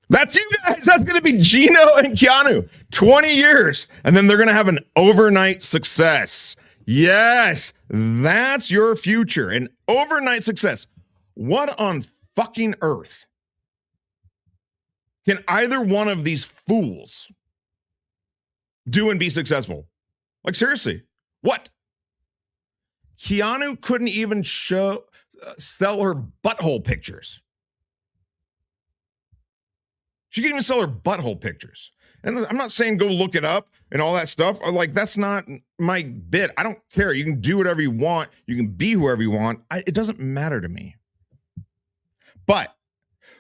That's you guys. That's going to be Geno and Keanu. 20 years. And then they're going to have an overnight success. Yes, that's your future. An overnight success. What on fucking earth can either one of these fools do and be successful? Like, seriously, what? Keanu couldn't even sell her butthole pictures. She can't even sell her butthole pictures. And I'm not saying go look it up and all that stuff. Like, that's not my bit. I don't care. You can do whatever you want. You can be whoever you want. It doesn't matter to me. But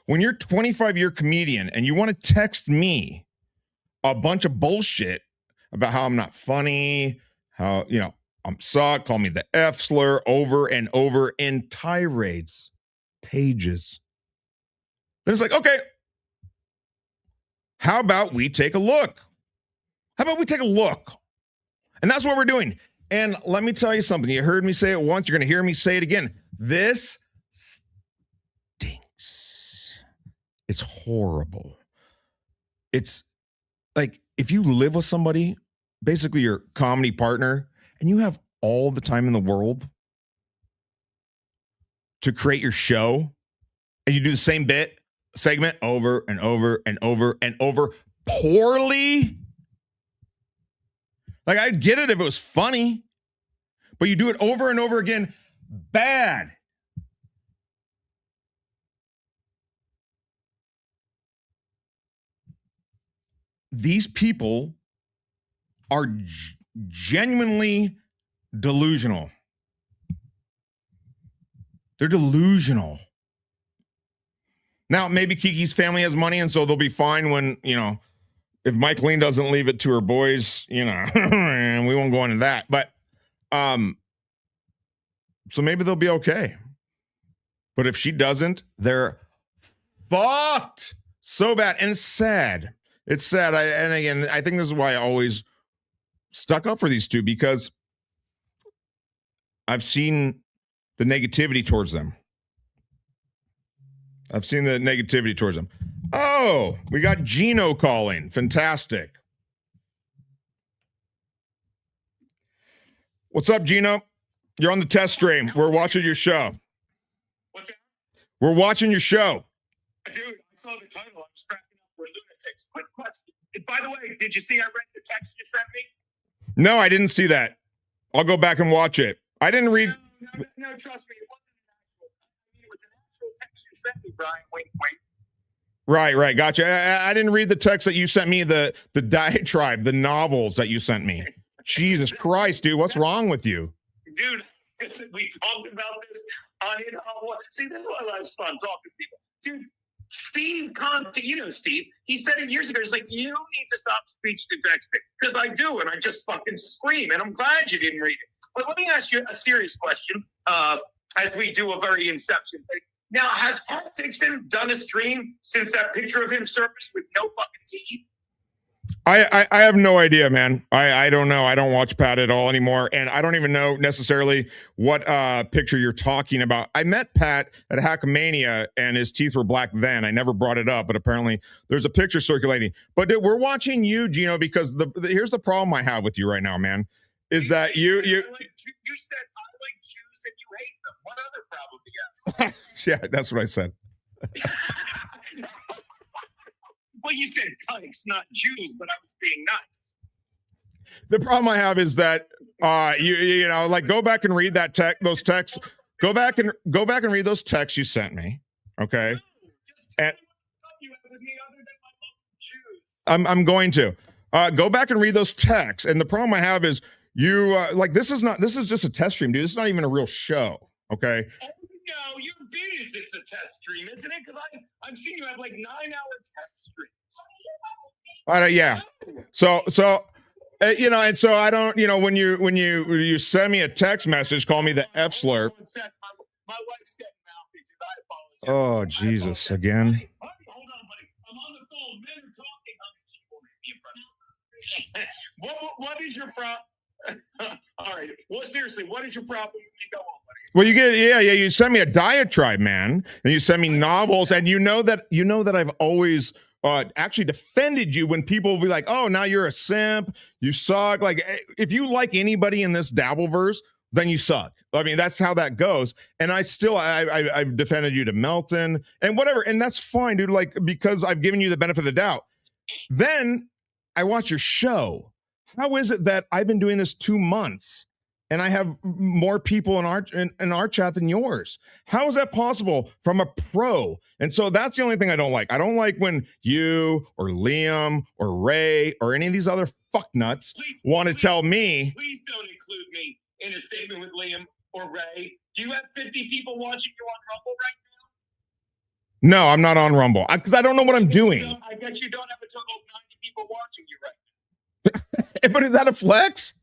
when you're a 25-year comedian and you want to text me a bunch of bullshit about how I'm not funny, how, I'm suck, call me the F slur over and over in tirades, pages, then it's like, okay, how about we take a look? And that's what we're doing. And let me tell you something. You heard me say it once. You're going to hear me say it again. This stinks. It's horrible. It's like if you live with somebody, basically your comedy partner, and you have all the time in the world to create your show, and you do the same segment over and over and over and over poorly. Like, I'd get it if it was funny, but you do it over and over again bad. These people are genuinely delusional. They're delusional. Now, maybe Kiki's family has money, and so they'll be fine when, if Mike Lean doesn't leave it to her boys, and we won't go into that. But, so maybe they'll be okay. But if she doesn't, they're fucked so bad. And it's sad. It's sad. And again, I think this is why I always stuck up for these two, because I've seen the negativity towards them. Oh, we got Geno calling. Fantastic. What's up, Geno? You're on the test stream. We're watching your show. What's that? We're watching your show. Dude, I saw the title. I'm scrapping up for lunatics. Quick question. And by the way, did you see I read the text you sent me? No, I didn't see that. I'll go back and watch it. I didn't read. No, trust me. It wasn't an actual. It was an actual text you sent me, Brian. Wait. Right. Gotcha. I didn't read the text that you sent me, the diatribe, the novels that you sent me. Jesus Christ, dude. What's wrong with you? Dude, we talked about this on it. See, that's why I love fun talking to people. Dude, Steve Conte, Steve, he said it years ago. He's like, you need to stop speech to texting. Because I do, and I just fucking scream. And I'm glad you didn't read it. But let me ask you a serious question as we do a very Inception thing. Now, has Pat Dixon done a stream since that picture of him surfaced with no fucking teeth? I have no idea, man. I don't know. I don't watch Pat at all anymore. And I don't even know necessarily what picture you're talking about. I met Pat at Hackamania and his teeth were black then. I never brought it up, but apparently there's a picture circulating. But we're watching you, Geno, because here's the problem I have with you right now, man, is that you said I like Jews and you hate them. What other problem do you have? Yeah, that's what I said. Well, you said kikes, not Jews, but I was being nice. The problem I have is that you know, like, go back and read those texts. Go back and read those texts you sent me. Okay. And I'm going to. Go back and read those texts. And the problem I have is you this is just a test stream, dude. This is not even a real show. Okay. No, your biz it's a test stream, isn't it? Because I've seen you have like 9-hour test streams. Yeah. So and so I don't, when you send me a text message, call me the F slur. My wife's getting mouthy, dude. I apologize. Oh, Jesus, again. Hold on, buddy. I'm on the phone. Men are talking. She won't be in front of me. What is your problem? All right. Well, seriously, what is your problem? Go on, buddy. Well, you send me a diatribe, man, and you send me novels, and you know that I've always actually defended you when people will be like, oh, now you're a simp, you suck. Like, if you like anybody in this Dabbleverse, then you suck. I mean, that's how that goes. And I've defended you to Melton and whatever, and that's fine, dude. Like, because I've given you the benefit of the doubt. Then I watch your show. How is it that I've been doing this 2 months and I have more people in our chat than yours? How is that possible from a pro? And so that's the only thing I don't like. I don't like when you or Liam or Ray or any of these other fucknuts want to tell me. Please don't include me in a statement with Liam or Ray. Do you have 50 people watching you on Rumble right now? No, I'm not on Rumble because I don't know what I'm doing. I bet you don't have a total of 90 people watching you right now. But is that a flex?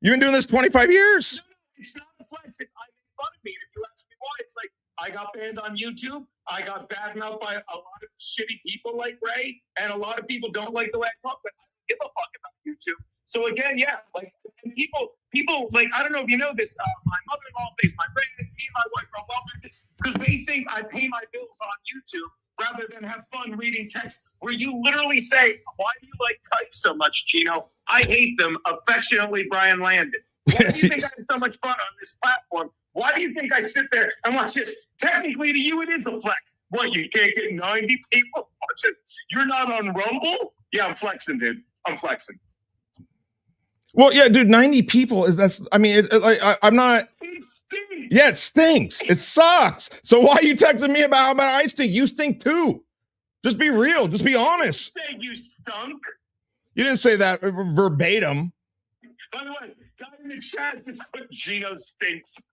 You've been doing this 25 years. No, it's not a flex. I make fun of me. If you ask me why, it's like I got banned on YouTube. I got badmouthed by a lot of shitty people like Ray, and a lot of people don't like the way I talk, but I don't give a fuck about YouTube. So again, yeah, like people like, I don't know if you know this, my mother-in-law pays my rent, me and my wife are loving this because they think I pay my bills on YouTube rather than have fun reading text where you literally say, why do you like kikes so much, Geno? I hate them. Affectionately, Brian Landon. Why do you think I have so much fun on this platform? Why do you think I sit there and watch this? Technically, to you, it is a flex. What, you can't get 90 people watch this? You're not on Rumble? Yeah, I'm flexing, dude. I'm flexing. Well, yeah, dude, 90 people I'm not. It stinks. Yeah, it stinks. It sucks. So why are you texting me about I stink? You stink too. Just be real. Just be honest. Say you stunk. You didn't say that verbatim. By the way, guy in the chat just put Geno stinks.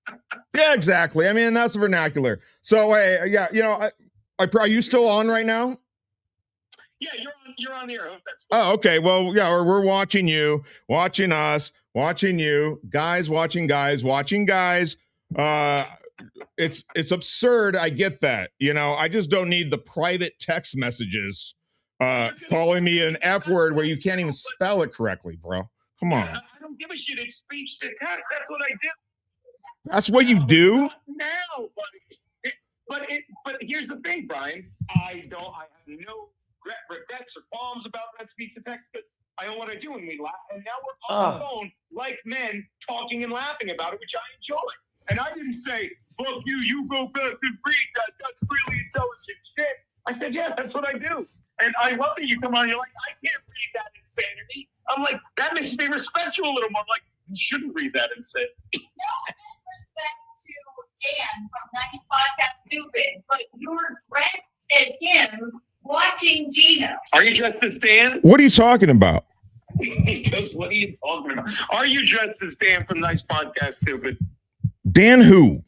Yeah, exactly. I mean, that's vernacular. So, are you still on right now? Yeah, you're on the air. Oh, okay. Well, yeah, we're watching you, watching us, watching you, guys watching guys, watching guys. It's absurd. I get that. I just don't need the private text messages calling me an F word where you can't even spell it correctly, bro. Come on. I don't give a shit. It's speech to text. That's what I do. That's what you do? Not now, buddy. But here's the thing, Brian. I have no regrets or qualms about that speech to text because I know what I do when we laugh. And now we're on the phone like men talking and laughing about it, which I enjoy. And I didn't say, fuck you, you go back and read that. That's really intelligent shit. I said, yeah, that's what I do. And I love that you come on, you're like, I can't read that insanity. I'm like, that makes me respect you a little more. I'm like, you shouldn't read that insanity. No disrespect to Dan from Nice Podcast Stupid, but you're dressed as him watching Geno. Are you dressed as Dan? What are you talking about? He goes, what are you talking about? Are you dressed as Dan from Nice Podcast Stupid? Dan who?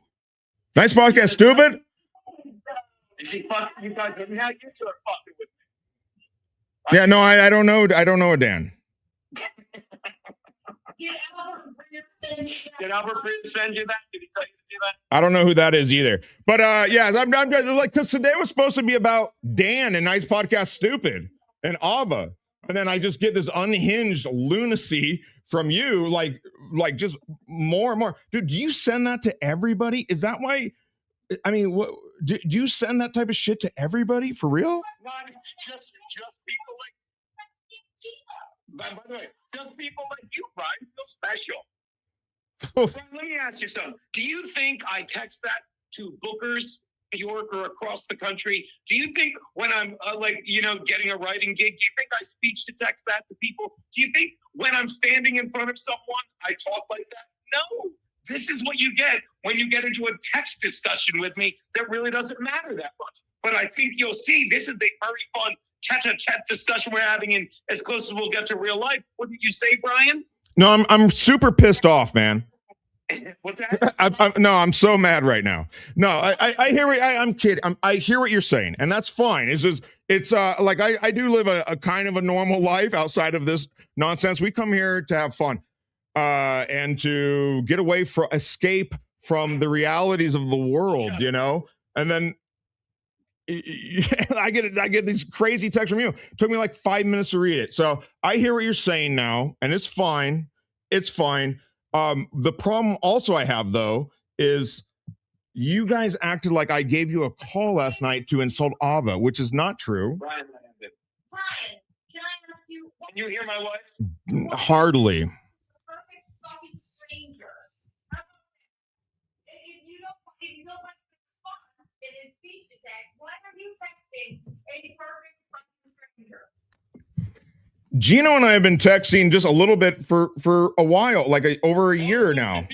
Nice Podcast Stupid? Is he fucking you guys? Now you two are fucking with me. Yeah, no, I don't know. I don't know a Dan. Did Albert send you that? Did he tell you to do that? I don't know who that is either. But yeah, I'm like, because today was supposed to be about Dan and Nice Podcast Stupid and Ava. And then I just get this unhinged lunacy from you, like just more and more. Dude, do you send that to everybody? Is that why? I mean, what do you send that type of shit to everybody for real? No, just people like. By the way, just people like you, Brian, feel special. Brian, let me ask you something. Do you think I text that to bookers, New York, or across the country? Do you think when I'm getting a writing gig, do you think I speech to text that to people? Do you think when I'm standing in front of someone, I talk like that? No. This is what you get when you get into a text discussion with me that really doesn't matter that much. But I think you'll see this is a very fun chat discussion we're having in as close as we'll get to real life. What did you say, Brian? No, I'm super pissed off, man. What's that? I'm so mad right now. No, I hear. I'm kidding. I hear what you're saying, and that's fine. It's like I do live a kind of a normal life outside of this nonsense. We come here to have fun, and to get away escape from the realities of the world, you know. And then I get these crazy texts from you. It took me like 5 minutes to read it, so I hear what you're saying now, and it's fine. It's fine. The problem also I have though is you guys acted like I gave you a call last night to insult Ava, which is not true. Brian, can I ask you? Can you hear my wife? Hardly. Perfect fucking stranger. If you don't like the response in his speech to text, why are you texting a perfect fucking stranger? Geno and I have been texting just a little bit for a while, like over a year now.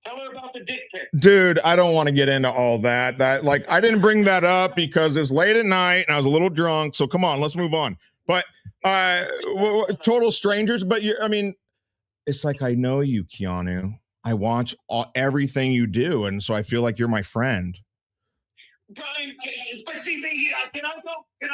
Tell her about the dick pic. Dude, I don't want to get into all that. Like I didn't bring that up because it was late at night and I was a little drunk. So come on, let's move on. But total strangers. But I mean, it's like I know you, Keanu. I watch everything you do, and so I feel like you're my friend. Brian, but see, can I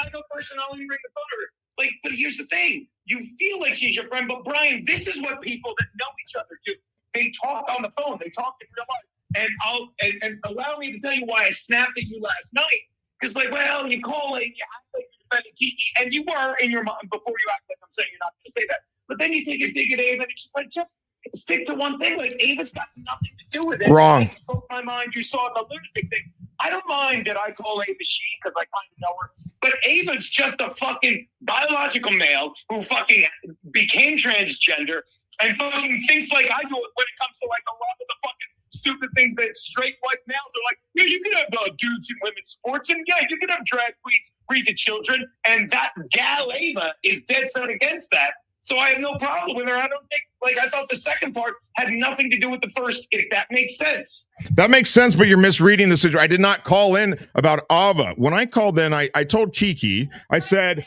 go first and I'll ring the phone? Like, but here's the thing. You feel like she's your friend, but Brian, this is what people that know each other do. They talk on the phone. They talk in real life. And allow me to tell you why I snapped at you last night. Because, like, well, you call it, you act like you're defending Kiki, and you were in your mind before you act like I'm saying you're not going to say that. But then you take a dig at Ava, and it's just like, just stick to one thing. Like, Ava's got nothing to do with it. Wrong. I spoke my mind. You saw the lunatic thing. I don't mind that I call Ava she because I kind of know her. But Ava's just a fucking biological male who fucking became transgender and fucking thinks like I do when it comes to like a lot of the fucking stupid things that straight white males are like, yeah, you can have dudes in women's sports, and yeah, you can have drag queens read to children, and that gal Ava is dead set against that. So I have no problem with her. I don't think, like, I thought the second part had nothing to do with the first, if that makes sense. That makes sense, but you're misreading the situation. I did not call in about Ava. When I called in, I told Kiki, I said,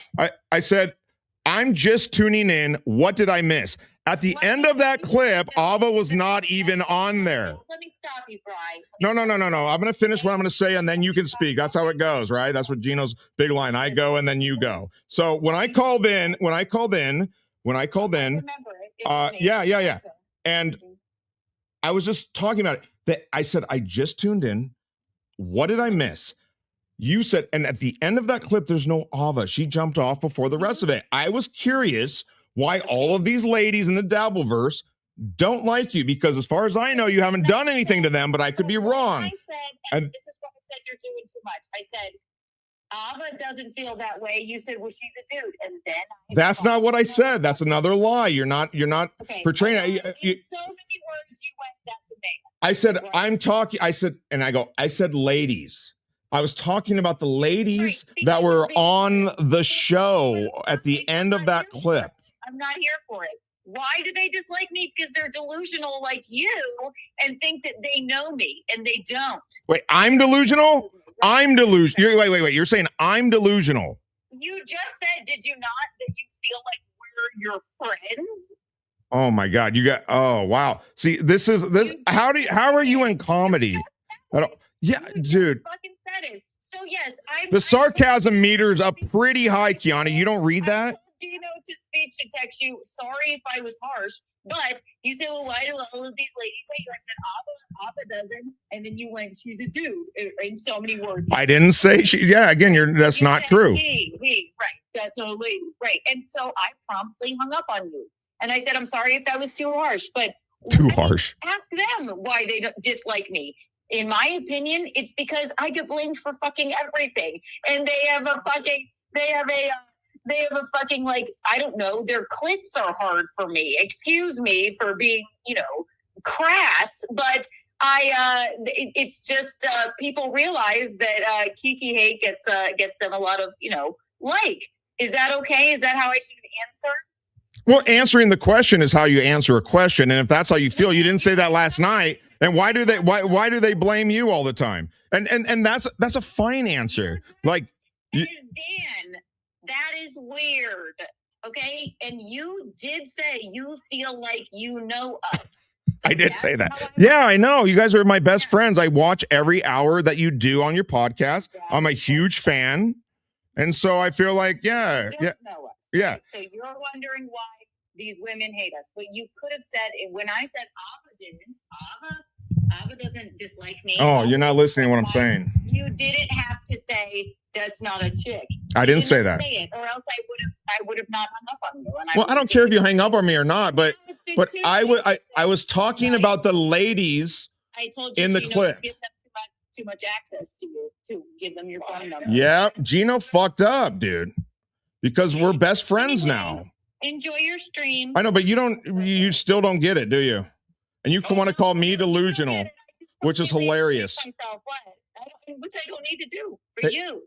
I'm just tuning in. What did I miss? At the end of that clip, Ava was not even on there. Let me stop you, Brian. No. I'm going to finish what I'm going to say, and then you can speak. That's how it goes, right? That's what Geno's big line. I go, and then you go. So when I called in, yeah. And I was just talking about it. I said, I just tuned in. What did I miss? You said, and at the end of that clip, there's no Ava. She jumped off before the rest of it. I was curious why all of these ladies in the Dabbleverse don't like you, because as far as I know, you haven't done anything to them, but I could be wrong. I said, and this is what I said, you're doing too much. I said, Ava doesn't feel that way. You said, well, she's a dude. And then that's not what I said. That's another lie. You're not okay, portraying in so many words you went, that's a man. I said, right. I'm talking, I said ladies. I was talking about the ladies that were on the show at the end of that clip. I'm not here for it. Why do they dislike me? Because they're delusional like you and think that they know me, and they don't. Wait, I'm delusional? I'm delusional. Wait. You're saying I'm delusional. You just said, did you not, that you feel like we're your friends? Oh my God. Oh wow. See, how are you in comedy? Yeah, dude. Fucking said it. So yes, the sarcasm meter is up pretty high, Kiana. You don't read that? I told Geno to speech to text you. Sorry if I was harsh, but you said, well, why do all of these ladies hate you? I said, Ava doesn't. And then you went, she's a dude in so many words. I didn't say she. Yeah, again, that's not true. He, right. That's no lady. Right. And so I promptly hung up on you. And I said, I'm sorry if that was too harsh, but too harsh. Ask them why they don't dislike me. In my opinion, it's because I get blamed for fucking everything. And they have a fucking, like, I don't know, their clits are hard for me. Excuse me for being, crass, but it's just people realize that Kiki hate gets them a lot of, like. Is that okay? Is that how I should answer? Well, answering the question is how you answer a question, and if that's how you feel, you didn't say that last night. And why do they blame you all the time? And that's a fine answer. Like, Dan, That is weird. Okay. And you did say you feel like you know us. So I did say that. Yeah, I know. You guys are my best friends. I watch every hour that you do on your podcast. I'm a huge fan. And so I feel like, yeah. You don't know us. Yeah. Right? So you're wondering why these women hate us. But you could have said, when I said Ava doesn't dislike me. Oh, you're not listening to what I'm saying. You didn't have to say that's not a chick. I didn't say that. Say it, or else I would have not hung up on you. And Well, I don't care if you hang up on me or not, but I was talking about the ladies I told you in the Geno, clip. Give them too much access to you to give them your phone number. Yeah, Geno fucked up, dude. Because we're best friends now. Enjoy your stream. I know, but you still don't get it, do you? And you want to call me delusional, which is hilarious. Which I don't need to do for you.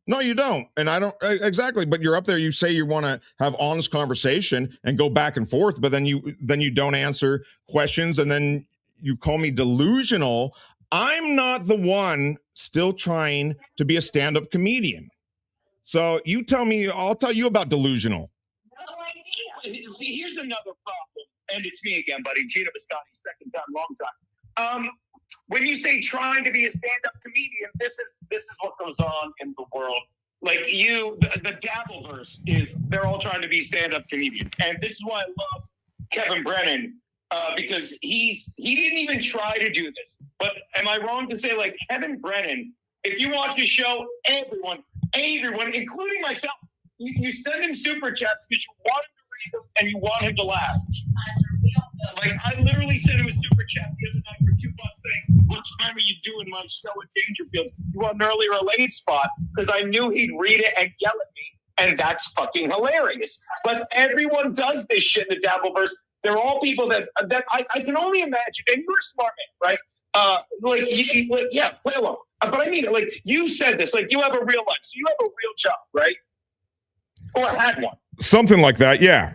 No, you don't. And I don't exactly. But you're up there. You say you want to have honest conversation and go back and forth, but then you don't answer questions, and then you call me delusional. I'm not the one still trying to be a stand-up comedian. So you tell me. I'll tell you about delusional. See, here's another problem, and it's me again, buddy. Geno Biscontes, second time, long time. When you say trying to be a stand-up comedian, this is what goes on in the world. Like the Dabbleverse they're all trying to be stand-up comedians, and this is why I love Kevin Brennan because he didn't even try to do this. But am I wrong to say, like, Kevin Brennan? If you watch his show, everyone, including myself, you send him super chats because you want him to read them and you want him to laugh. Like, I literally sent him a super chat the other night for $2 saying, "What time are you doing my show at Dangerfield? You want an early or late spot?" Because I knew he'd read it and yell at me, and that's fucking hilarious. But everyone does this shit in the Dabbleverse. They're all people that I can only imagine, and you're a smart man, right? Yeah, play along. But I mean, like, you said this, like, you have a real life, so you have a real job, right? Or had one. Something like that, yeah.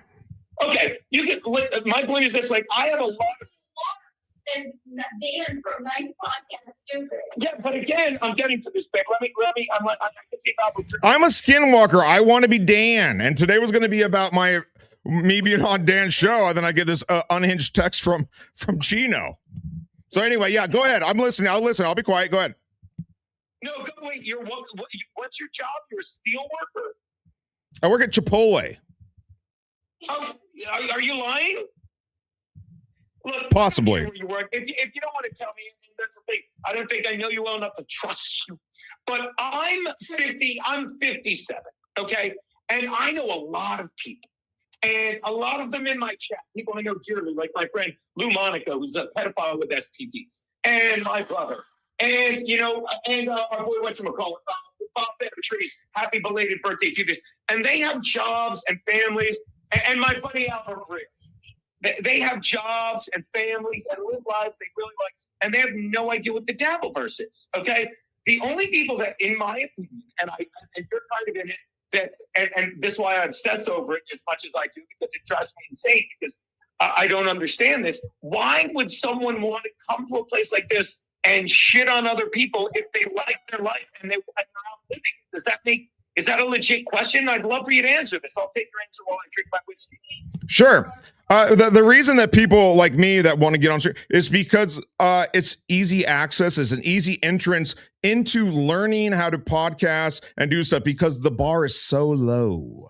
Okay, you get. My point is this: like, I have a lot of. Dan from Nice Podcast, stupid. Yeah, but again, I'm getting to this, babe. Let me. I can see about. I'm a skinwalker. I want to be Dan, and today was going to be about me being on Dan's show, and then I get this unhinged text from Geno. So anyway, yeah, go ahead. I'm listening. I'll listen. I'll be quiet. Go ahead. No, wait. What's your job? You're a steel worker. I work at Chipotle. Oh, are you lying? Look, possibly. Where you work. If you don't want to tell me, that's the thing. I don't think I know you well enough to trust you. But I'm 50. I'm 57. Okay, and I know a lot of people, and a lot of them in my chat, people I know dearly, like my friend Lou Monaco, who's a pedophile with STDs, and my brother, and our boy whatchamacallit, Bob Trees. Happy belated birthday to this. And they have jobs and families. And my buddy Albert Freer, they have jobs and families and live lives they really like, and they have no idea what the Dabbleverse is. Okay, the only people that, in my opinion, and you're kind of in it, that and this is why I obsess over it as much as I do, because it drives me insane. Because I don't understand this. Why would someone want to come to a place like this and shit on other people if they like their life and they're out living? Is that a legit question? I'd love for you to answer this. I'll take your answer while I drink my whiskey. Sure. The reason that people like me that want to get on is because it's easy access, it's an easy entrance into learning how to podcast and do stuff because the bar is so low.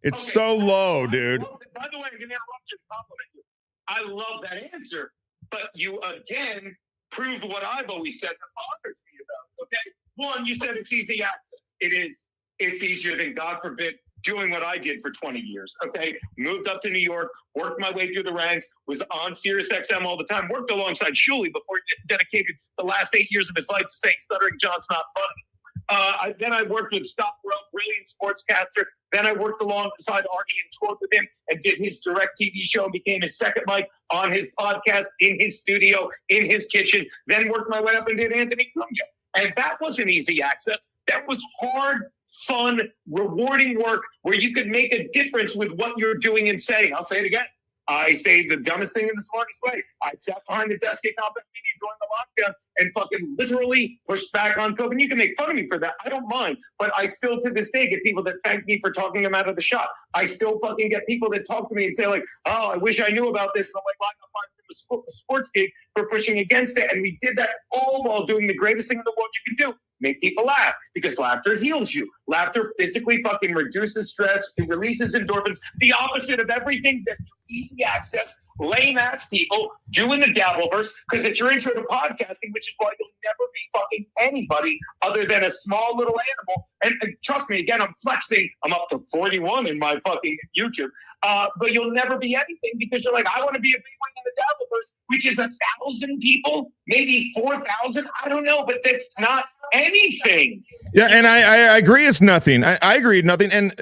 It's so low, dude. By the way, I'm going to interrupt you to compliment you. I love that answer, but you again proved what I've always said that bothers me about it. Okay, one, you said it's easy access. It is. It's easier than, God forbid, doing what I did for 20 years, okay? Moved up to New York, worked my way through the ranks, was on Sirius XM all the time, worked alongside Shuley before he dedicated the last 8 years of his life to saying Stuttering John's not funny. Then I worked with Stockwell, brilliant sportscaster. Then I worked alongside Artie and toured with him and did his direct TV show and became his second mic on his podcast, in his studio, in his kitchen. Then worked my way up and did Anthony Cumia. And that wasn't easy access. That was hard, fun, rewarding work where you could make a difference with what you're doing and saying. I'll say it again. I say the dumbest thing in the smartest way. I sat behind the desk at Combat Media during the lockdown and fucking literally pushed back on COVID. And you can make fun of me for that. I don't mind. But I still, to this day, get people that thank me for talking them out of the shot. I still fucking get people that talk to me and say, like, oh, I wish I knew about this. And I'm like, well, I got fired from a sports gig for pushing against it. And we did that all while doing the greatest thing in the world you can do. Make people laugh, because laughter heals you. Laughter physically fucking reduces stress. It releases endorphins. The opposite of everything that you easy access, lame ass people do in the Dabbleverse, because it's your intro to podcasting, which is why you'll never be fucking anybody other than a small little animal. And trust me, again, I'm flexing. I'm up to 41 in my fucking YouTube. But you'll never be anything because you're like, I want to be a big wing in the Dabbleverse, which is 1,000 people, maybe 4,000. I don't know, but that's not anything. Yeah, and I agree it's nothing. I agree nothing. And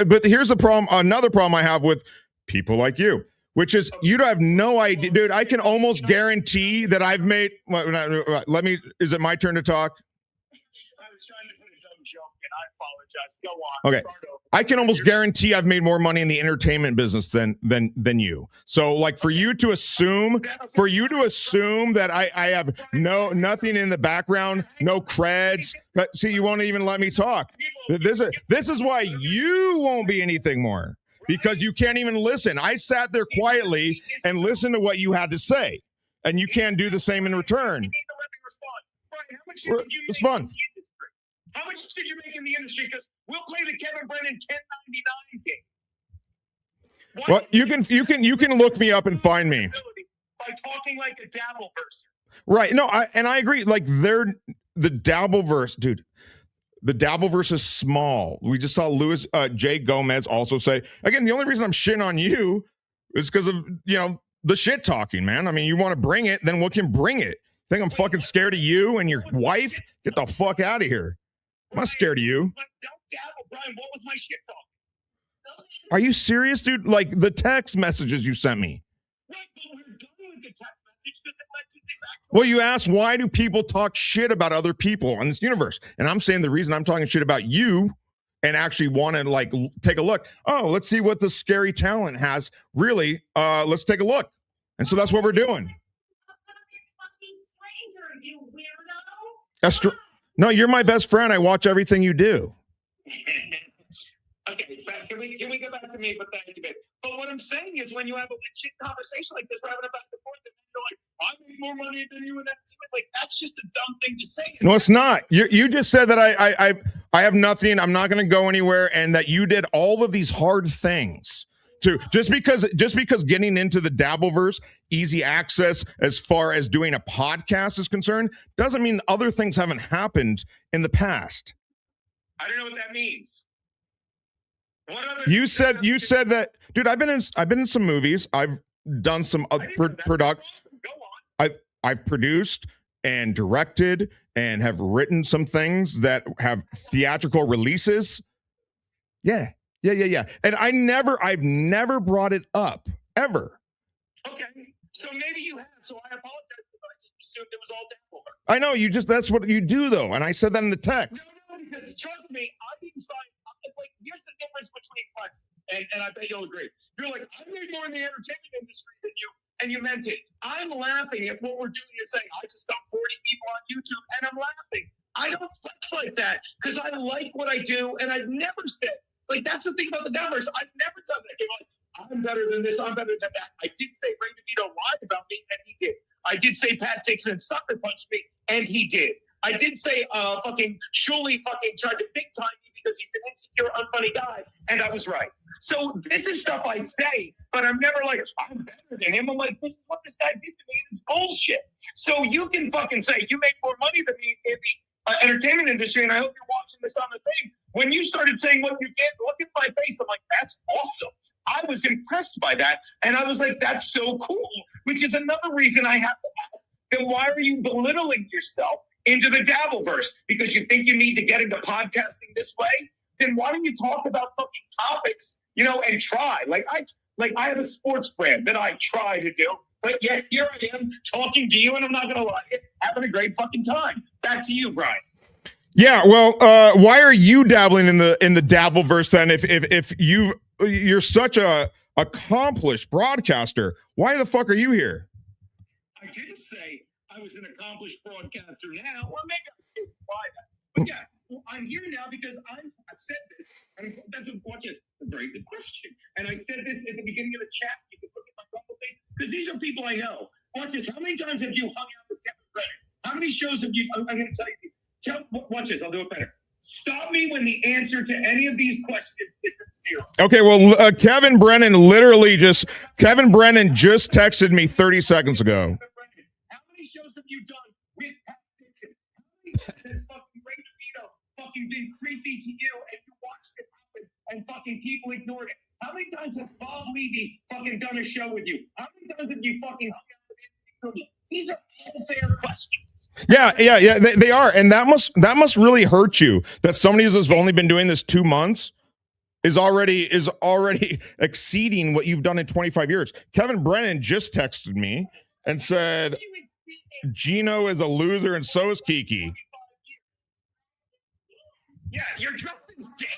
but here's the problem. Another problem I have with people like you, which is you have no idea, dude. I can almost guarantee that I've made. Is it my turn to talk? I was trying to put a dumb joke, and I apologize. Go on. Okay. I can almost guarantee I've made more money in the entertainment business than you. So, like, for you to assume that I have nothing in the background, no creds. But see, you won't even let me talk. This is why you won't be anything more, because you can't even listen. I sat there quietly and listened to what you had to say, and you can't do the same in return. Respond. How much did you make in the industry? Because we'll play the Kevin Brennan 1099 game. Well, you can look me up and find me by talking like a Dabbleverse. Right. No, I agree. Like, the Dabbleverse, dude. The Dabbleverse is small. We just saw Jay Gomez also say, again, the only reason I'm shitting on you is because of, the shit talking, man. I mean, you want to bring it, then we can bring it. Think I'm fucking scared of you and your wife? Get the fuck out of here. I'm not scared of you. Don't dabble, Brian. What was my shit talk? Are you serious, dude? Like, the text messages you sent me. Right, but we're done with the text message because it led to this actual. Well, you asked, why do people talk shit about other people in this universe? And I'm saying the reason I'm talking shit about you and actually want to, like, take a look. Oh, let's see what the scary talent has. Really, let's take a look. And so that's what we're doing. You weirdo. No, you're my best friend. I watch everything you do. Okay, can we go back to me? But thank you, babe. But what I'm saying is, when you have a legit conversation like this, we're having a back and forth, and you're like, I make more money than you, and that's like, that's just a dumb thing to say. No, it's not. You just said that I have nothing. I'm not going to go anywhere, and that you did all of these hard things. Just because getting into the Dabbleverse, easy access as far as doing a podcast is concerned, doesn't mean other things haven't happened in the past. I don't know what that means. You said that, dude. I've been in some movies. I've done some product. I've produced and directed and have written some things that have theatrical releases. Yeah. And I've never brought it up ever. Okay, so maybe you have. So I apologize, but I just assumed it was all Dabbleverse. I know that's what you do, though, and I said that in the text. No, because trust me, I didn't sign. Like, here's the difference between flexes, and I bet you'll agree. You're like, I made more in the entertainment industry than you, and you meant it. I'm laughing at what we're doing. You're saying, I just got 40 people on YouTube, and I'm laughing. I don't flex like that because I like what I do, and I've never said, like, that's the thing about the Dabbleverse. I've never done that. You're like, I'm better than this. I'm better than that. I did say Ray DeVito lied about me, and he did. I did say Pat Dixon sucker punched me, and he did. I did say fucking Shuley fucking tried to big time me because he's an insecure, unfunny guy, and I was right. So this is stuff I say, but I'm never like, I'm better than him. I'm like, this is what this guy did to me, and it's bullshit. So you can fucking say you make more money than me in the entertainment industry, and I hope you're watching this on the thing. When you started saying what you did, look at my face. I'm like, that's awesome. I was impressed by that, and I was like, that's so cool, which is another reason I have to ask, then why are you belittling yourself into the Dabbleverse? Because you think you need to get into podcasting this way? Then why don't you talk about fucking topics, and try? Like I have a sports brand that I try to do, but yet here I am talking to you, and I'm not going to lie, having a great fucking time. Back to you, Brian. Yeah, well, why are you dabbling in the Dabbleverse then? If you're such a accomplished broadcaster. Why the fuck are you here? I didn't say I was an accomplished broadcaster now. Well, maybe I did buy that. But yeah, well, I'm here now because I said this. And that's a very good question. And I said this at the beginning of the chat. You can look at my Rumble thing. Because these are people I know. Watch this. How many times have you hung out with Kevin Brennan? How many shows have you? I'm going to tell you. Watch this. I'll do it better. Stop me when the answer to any of these questions is 0. Okay, well, Kevin Brennan just texted me 30 seconds ago. How many shows have you done with Pat Dixon? How many times has fucking Ray DeVito fucking been creepy to you and you watched it happen and fucking people ignored it? How many times has Bob Levy fucking done a show with you? How many times have you fucking hung out with him? These are all fair questions. Yeah, they are, and that must really hurt you that somebody who's only been doing this 2 months is already exceeding what you've done in 25 years. Kevin Brennan just texted me and said Geno is a loser and so is Kiki. Yeah, your Justin's dead.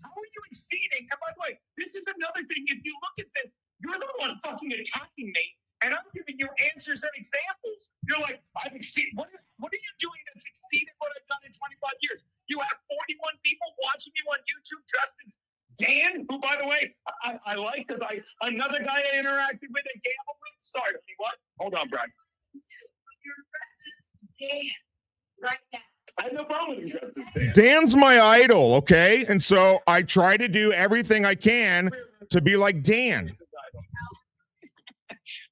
How are you exceeding? And by the way, this is another thing. If you look at this, you're the one fucking attacking me. And I'm giving you answers and examples. You're like, I've exceeded. What are you doing that's exceeded what I've done in 25 years? You have 41 people watching you on YouTube dressed as Dan, who, by the way, I like because another guy I interacted with and gambled with. Sorry, what? Hold on, Brian. You're dressed as Dan right now. I have no problem with him dressed as Dan. Dan's my idol, okay? And so I try to do everything I can to be like Dan.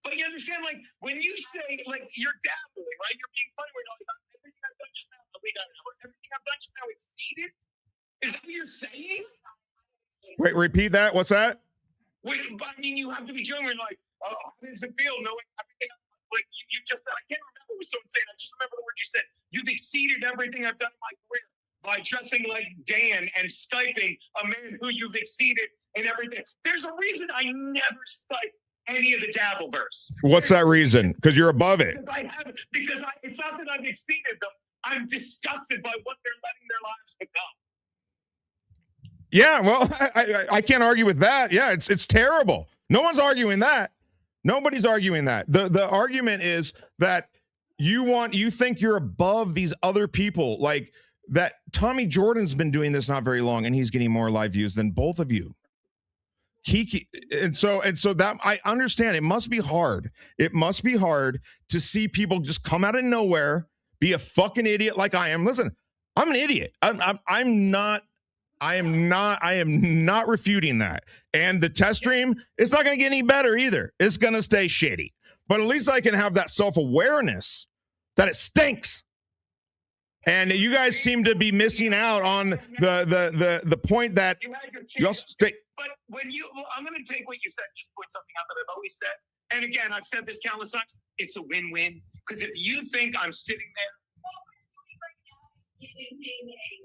But you understand, like, when you say, like, you're dabbling, right? You're being funny. We're like, everything I've done just now, everything I've done just now exceeded? Is that what you're saying? Wait, repeat that. What's that? Wait, but I mean, you have to be genuine, like, oh, how does it feel knowing everything? Like, you just said, I can't remember what was so insane. I just remember the word you said. You've exceeded everything I've done in my career by dressing like Dan and Skyping a man who you've exceeded in everything. There's a reason I never Skype any of the Dabbleverse. What's that reason? Because you're above it. Because it's not that I've exceeded them. I'm disgusted by what they're letting their lives become. Yeah, well, I can't argue with that. Yeah, it's terrible. No one's arguing that. Nobody's arguing that. The argument is that you think you're above these other people. Like that Tommy Jordan's been doing this not very long and he's getting more live views than both of you. Kiki, and so that I understand it must be hard. It must be hard to see people just come out of nowhere, be a fucking idiot like I am. Listen, I'm an idiot. I am not refuting that. And the test stream, it's not going to get any better either. It's going to stay shitty. But at least I can have that self-awareness that it stinks. And you guys seem to be missing out on the point that you also stay. But I'm going to take what you said, just point something out that I've always said. And again, I've said this countless times. It's a win-win. Because if you think I'm sitting there.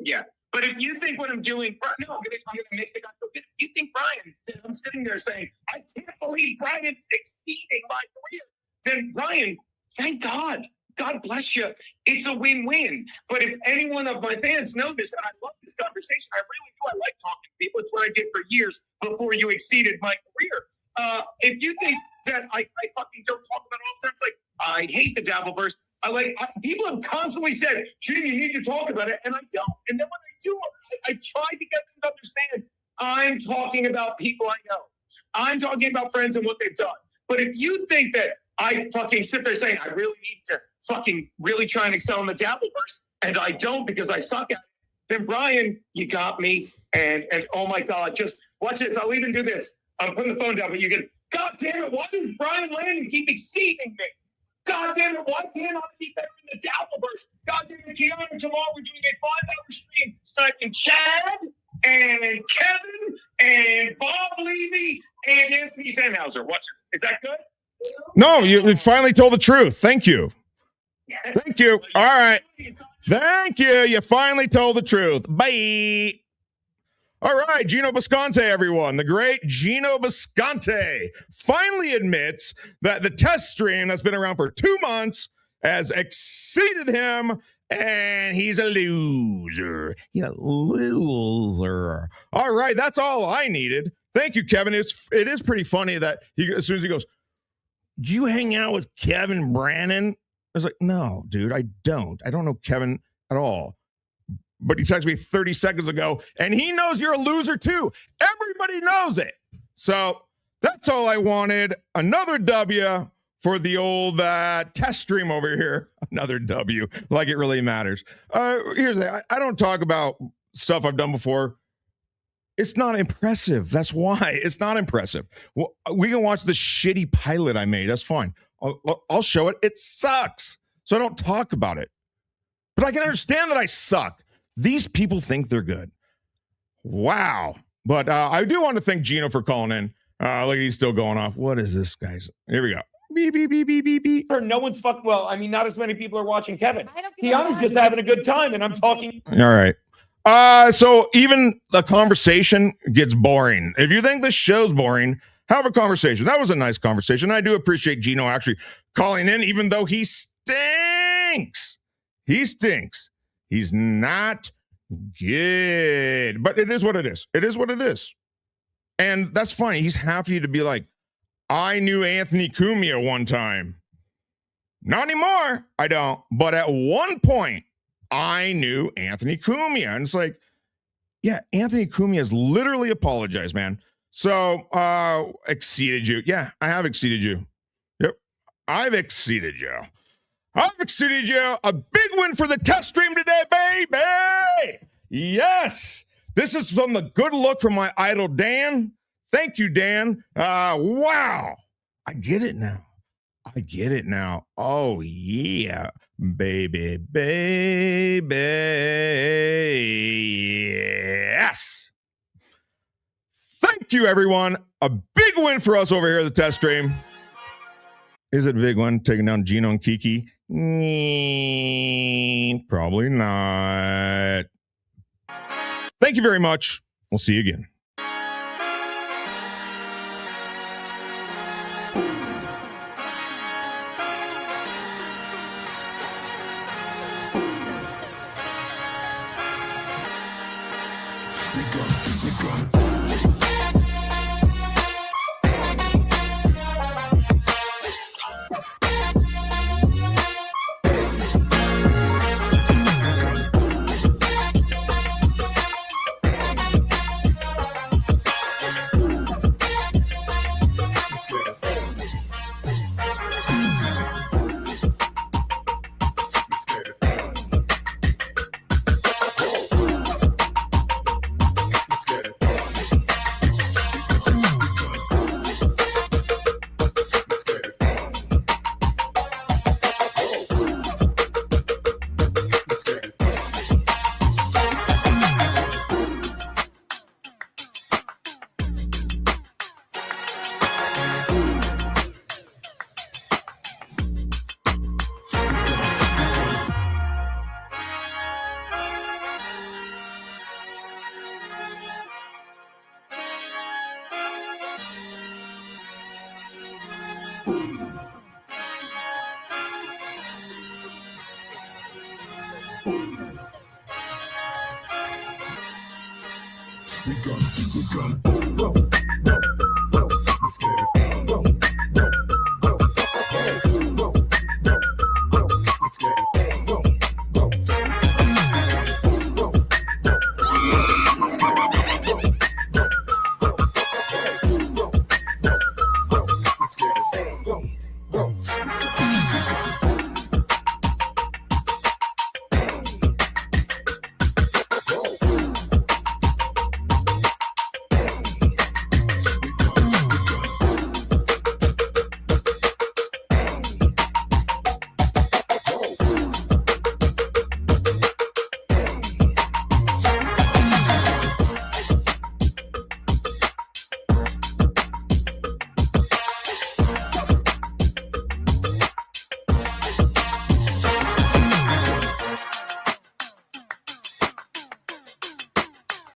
Yeah. But if you think what I'm doing, no, I'm going to make the guy feel good. If you think, Brian, that I'm sitting there saying, I can't believe Brian's exceeding my career, then Brian, thank God. God bless you. It's a win-win. But if any one of my fans know this, and I love this conversation, I really do. I like talking to people. It's what I did for years before you exceeded my career. If you think that I fucking don't talk about it all the time, it's like, I hate the Dabbleverse. People have constantly said, Gene, you need to talk about it, and I don't. And then when I do, I try to get them to understand I'm talking about people I know. I'm talking about friends and what they've done. But if you think that I fucking sit there saying I really need to fucking really try and excel in the Dabbleverse, and I don't because I suck at it, then Brian, you got me. And oh my God, just watch this. I'll even do this. I'm putting the phone down, but you can, God damn it, why does Brian Landon keep exceeding me? God damn it, why can't I be better in the Dabbleverse? God damn it, Keanu, tomorrow we're doing a 5-hour stream sniping Chad and Kevin and Bob Levy and Anthony Sennhauser. Watch this. Is that good? No, you finally told the truth. Thank you. Thank you. All right. Thank you. You finally told the truth. Bye. All right, Geno Biscontes, everyone. The great Geno Biscontes finally admits that the test stream that's been around for 2 months has exceeded him, and he's a loser. He's a loser. All right, that's all I needed Thank you, Kevin. It is pretty funny that as soon as he goes, do you hang out with Kevin Brannon? I was like, no, dude, I don't. I don't know Kevin at all. But he texted me 30 seconds ago, and he knows you're a loser too. Everybody knows it. So that's all I wanted. Another W for the old test stream over here. Another W, like it really matters. Here's the thing. I don't talk about stuff I've done before. It's not impressive. That's why it's not impressive. Well, we can watch the shitty pilot I made. That's fine. I'll show it. It sucks. So I don't talk about it. But I can understand that I suck. These people think they're good. Wow. But I do want to thank Geno for calling in. Look, he's still going off. What is this, guys? Here we go. Beep, beep, beep, beep, beep, beep. No one's fucking. Well, I mean, not as many people are watching Kevin. Keanu's just having a good time, and I'm talking. All right. So even the conversation gets boring. If you think this show's boring, have a conversation. That was a nice conversation. I do appreciate Geno actually calling in, even though he stinks. He stinks. He's not good. But it is what it is. It is what it is. And that's funny. He's happy to be like, I knew Anthony Cumia one time. Not anymore. I don't. But at one point, I knew Anthony Cumia. And it's like, yeah, Anthony Cumia has literally apologized, man. So, exceeded you. Yeah, I have exceeded you. Yep, I've exceeded you. I've exceeded you. A big win for the test stream today, baby. Yes. This is from the good look from my idol, Dan. Thank you, Dan. Wow. I get it now. I get it now. Oh, yeah. Baby, baby. Yes. Thank you, everyone. A big win for us over here at the test stream. Is it a big one? Taking down Geno and Kiki? Probably not. Thank you very much. We'll see you again. We got